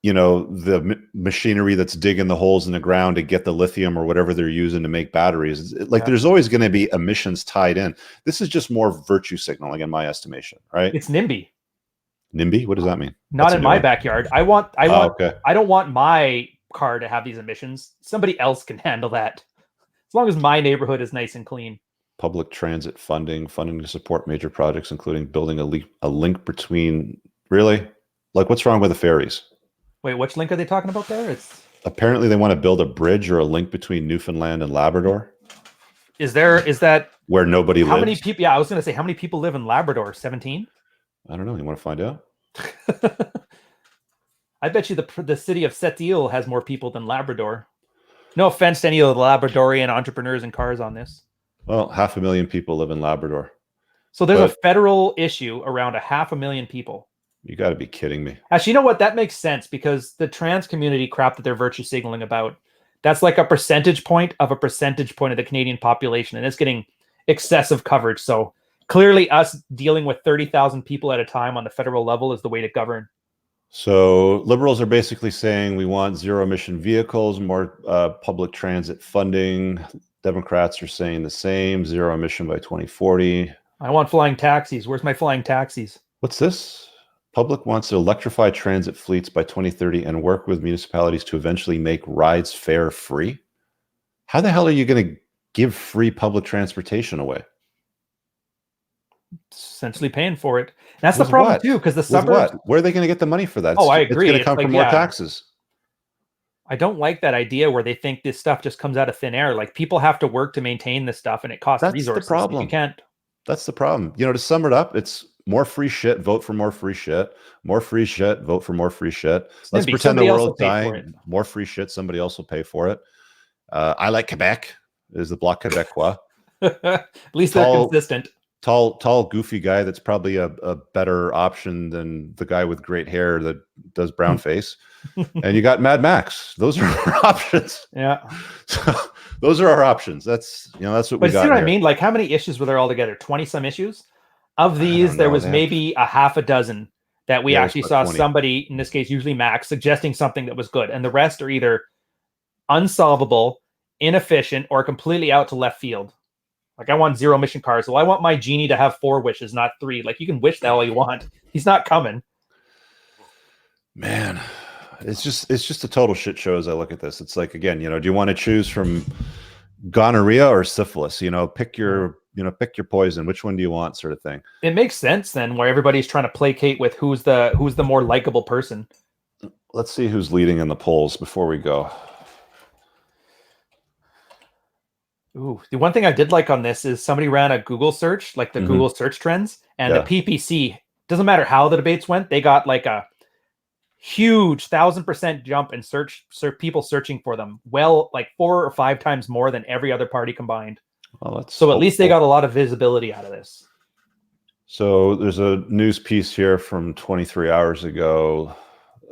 you know, the machinery that's digging the holes in the ground to get the lithium or whatever they're using to make batteries. Like, there's always going to be emissions tied in. This is just more virtue signaling, in my estimation, right? It's NIMBY. NIMBY? What does that mean? Not in my backyard. I Okay. I don't want my car to have these emissions. Somebody else can handle that. As long as my neighborhood is nice and clean. Public transit funding to support major projects, including building a link between, really? Like, what's wrong with the ferries? Wait, which link are they talking about there? It's apparently they want to build a bridge or a link between Newfoundland and Labrador. Is that where nobody lives? How many people? Yeah, I was going to say, how many people live in Labrador? 17? I don't know. You want to find out? I bet you the city of Sept-Îles has more people than Labrador. No offense to any of the Labradorian entrepreneurs and cars on this. Well, 500,000 people live in Labrador. So there's a federal issue around 500,000 people. You got to be kidding me. Actually, you know what? That makes sense, because the trans community crap that they're virtue signaling about, that's like a percentage point of the Canadian population, and it's getting excessive coverage. So clearly us dealing with 30,000 people at a time on the federal level is the way to govern. So liberals are basically saying we want zero emission vehicles, more public transit funding. Democrats are saying the same, zero emission by 2040. I want flying taxis. Where's my flying taxis? What's this? Public wants to electrify transit fleets by 2030 and work with municipalities to eventually make rides fare free. How the hell are you going to give free public transportation away? Essentially paying for it. And that's the problem too, because the suburbs. Where are they going to get the money for that? I agree. It's going to come from more taxes. I don't like that idea where they think this stuff just comes out of thin air. Like, people have to work to maintain this stuff, and it costs resources. That's the problem. You can't. That's the problem. You know, to sum it up, it's more free shit, vote for more free shit. More free shit, vote for more free shit. Let's pretend the world's dying. More free shit, somebody else will pay for it. I like Quebec, is the Bloc Québécois. At least they're consistent. Tall, goofy guy that's probably a better option than the guy with great hair that does brown face. And you got Mad Max. Those are our options. Yeah. So those are our options. That's what we got. But see what I mean? Like, how many issues were there altogether? 20 some issues? Of these, there was maybe a half a dozen that we actually saw 20. Somebody, in this case, usually Max, suggesting something that was good. And the rest are either unsolvable, inefficient, or completely out to left field. Like, I want zero emission cars. Well, I want my genie to have 4 wishes, not 3. Like, you can wish that all you want. He's not coming. Man, it's just a total shit show as I look at this. It's like, again, do you want to choose from gonorrhea or syphilis? Pick your poison. Which one do you want, sort of thing. It makes sense then, where everybody's trying to placate with who's the more likable person. Let's see who's leading in the polls before we go. Ooh, the one thing I did like on this is somebody ran a Google search, like the Google search trends, and the PPC, doesn't matter how the debates went, they got like a huge 1,000% jump in people searching for them. Well, like 4 or 5 times more than every other party combined. Well, so at least they got a lot of visibility out of this. So there's a news piece here from 23 hours ago.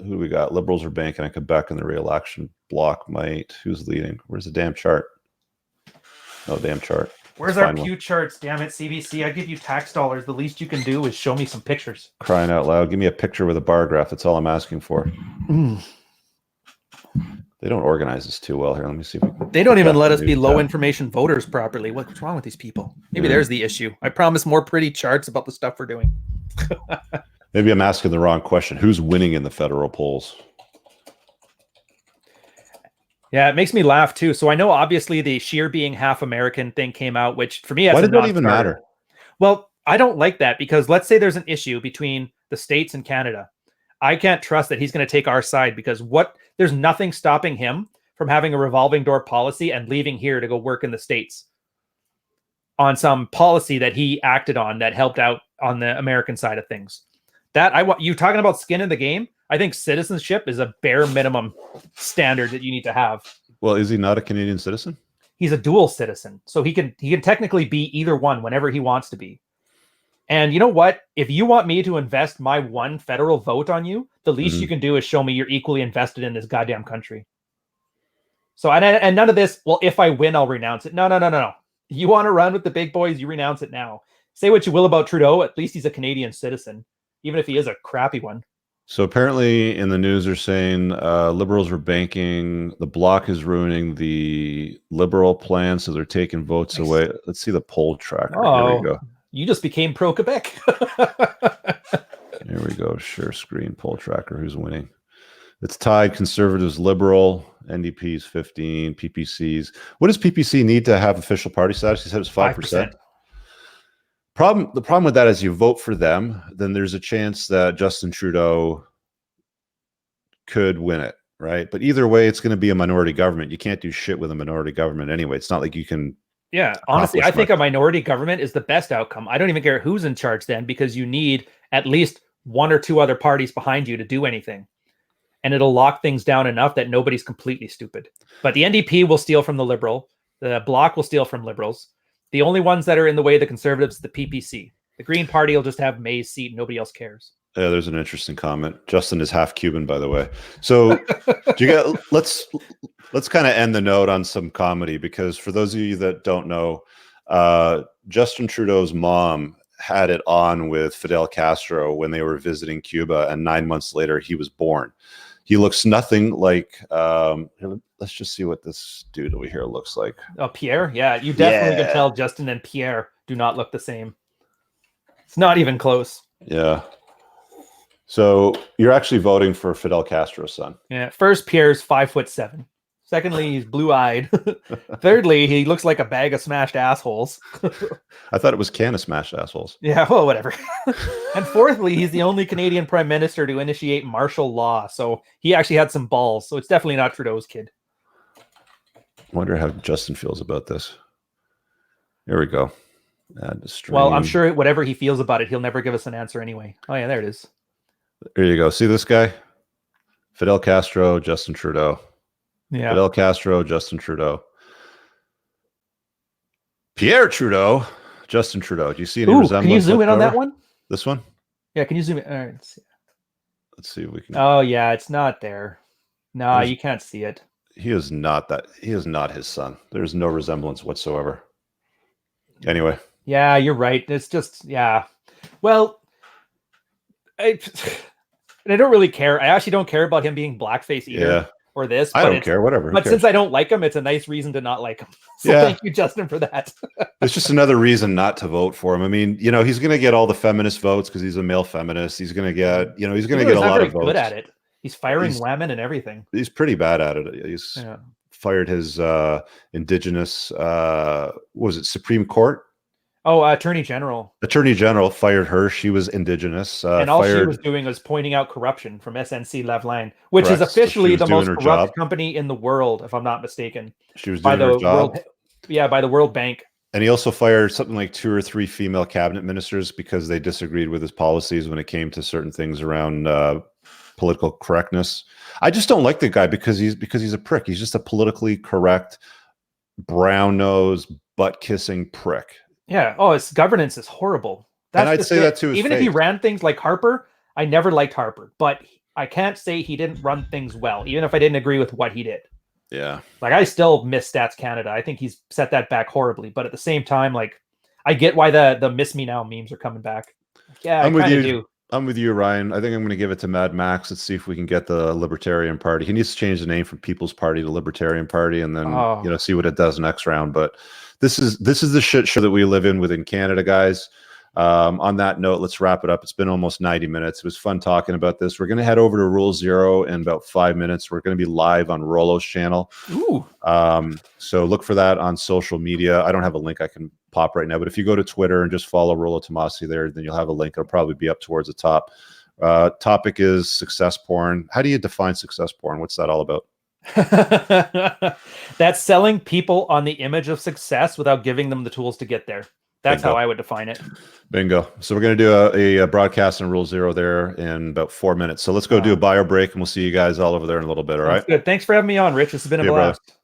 who do we got? Liberals are banking on Quebec and the re-election. Bloc might. Who's leading? Where's the damn chart? No damn chart. Where's our Pew charts? Damn it, CBC. I give you tax dollars. The least you can do is show me some pictures. Crying out loud. Give me a picture with a bar graph. That's all I'm asking for. They don't organize this too well here. Let me see. If they don't even let us be low information voters properly. What's wrong with these people? Maybe there's the issue. I promise more pretty charts about the stuff we're doing. Maybe I'm asking the wrong question. Who's winning in the federal polls? Yeah, it makes me laugh too. So I know obviously the Scheer being half American thing came out, which for me, why did that even matter? Well, I don't like that because let's say there's an issue between the States and Canada. I can't trust that he's going to take our side because there's nothing stopping him from having a revolving door policy and leaving here to go work in the States on some policy that he acted on that helped out on the American side of things. That I want you talking about skin in the game. I think citizenship is a bare minimum standard that you need to have. Well, is he not a Canadian citizen? He's a dual citizen, so he can technically be either one whenever he wants to be. And you know what? If you want me to invest my one federal vote on you, the least you can do is show me you're equally invested in this goddamn country. So, and none of this, well, if I win, I'll renounce it. No. You want to run with the big boys, you renounce it now. Say what you will about Trudeau, at least he's a Canadian citizen, even if he is a crappy one. So apparently in the news they're saying Liberals are banking, the Bloc is ruining the Liberal plan, so they're taking votes away. Let's see the poll tracker. Here we go. You just became pro-Quebec. Here we go. Share screen, poll tracker. Who's winning? It's tied. Conservatives, Liberal, NDP's 15, PPC's. What does PPC need to have official party status? He said it's 5%. The problem with that is you vote for them, then there's a chance that Justin Trudeau could win it, right? But either way, it's going to be a minority government. You can't do shit with a minority government anyway. It's not like you can. Yeah, honestly, I think a minority government is the best outcome. I don't even care who's in charge then, because you need at least one or two other parties behind you to do anything. And it'll lock things down enough that nobody's completely stupid. But the NDP will steal from the Liberal. The Bloc will steal from Liberals. The only ones that are in the way of the Conservatives, the PPC. The Green Party will just have May's seat. Nobody else cares. Yeah, there's an interesting comment. Justin is half Cuban, by the way. So do you get, let's kind of end the note on some comedy, because for those of you that don't know, Justin Trudeau's mom had it on with Fidel Castro when they were visiting Cuba, and 9 months later he was born. He looks nothing like let's just see what this dude over here looks like. Oh, Pierre? Yeah, you definitely can tell Justin and Pierre do not look the same. It's not even close. Yeah. So you're actually voting for Fidel Castro's son. Yeah. First, Pierre's 5'7". Secondly, he's blue-eyed. Thirdly, he looks like a bag of smashed assholes. I thought it was can of smashed assholes. Yeah, well, whatever. And fourthly, he's the only Canadian prime minister to initiate martial law. So he actually had some balls. So it's definitely not Trudeau's kid. I wonder how Justin feels about this. There we go. Well, I'm sure whatever he feels about it, he'll never give us an answer anyway. Oh, yeah, there it is. There you go. See this guy? Fidel Castro, Justin Trudeau. Yeah. Fidel Castro, Justin Trudeau. Pierre Trudeau, Justin Trudeau. Do you see any resemblance? Can you zoom in on that one? This one? Yeah, can you zoom in? All right, let's see if we can. Oh, yeah, it's not there. No, you can't see it. He is not that. He is not his son. There's no resemblance whatsoever. Anyway. Yeah, you're right. It's just, yeah. Well, I don't really care. I actually don't care about him being blackface either. Yeah. Or this. I don't care. Whatever. But since I don't like him, it's a nice reason to not like him. So thank you, Justin, for that. It's just another reason not to vote for him. I mean, you know, he's going to get all the feminist votes because he's a male feminist. He's going to get, he's going to get a lot of votes. He's good at it. He's firing women and everything. He's pretty bad at it. He's fired his indigenous, what was it, Supreme Court? Oh, Attorney General. Attorney General fired her. She was indigenous. And all she was doing was pointing out corruption from SNC-Lavalin, which is officially the most corrupt company in the world, if I'm not mistaken. She was doing her job. By the World Bank. And he also fired something like 2 or 3 female cabinet ministers because they disagreed with his policies when it came to certain things around political correctness. I just don't like the guy because he's a prick. He's just a politically correct, brown-nosed, butt-kissing prick. Yeah. Oh, his governance is horrible. And I'd say that too. Even if he ran things like Harper, I never liked Harper, but I can't say he didn't run things well, even if I didn't agree with what he did. Yeah. Like, I still miss Stats Canada. I think he's set that back horribly. But at the same time, like, I get why the miss me now memes are coming back. Like, yeah, I'm I with kind you. of do. I'm with you, Ryan. I think I'm going to give it to Mad Max. Let's see if we can get the Libertarian Party. He needs to change the name from People's Party to Libertarian Party, and then see what it does next round. But this is the shit show that we live in within Canada, guys. On that note, let's wrap it up. It's been almost 90 minutes. It was fun talking about this. We're going to head over to Rule Zero in about 5 minutes. We're going to be live on Rolo's channel. Ooh. So look for that on social media. I don't have a link I can pop right now, but if you go to Twitter and just follow Rolo Tomasi there, then you'll have a link. It'll probably be up towards the top. Topic is success porn. How do you define success porn? What's that all about? That's selling people on the image of success without giving them the tools to get there. That's Bingo. how I would define it. Bingo. So we're going to do a broadcast on Rule Zero there in about 4 minutes. So let's go do a bio break, and we'll see you guys all over there in a little bit. All right. Good. Thanks for having me on, Rich. This has been a blast. Brother.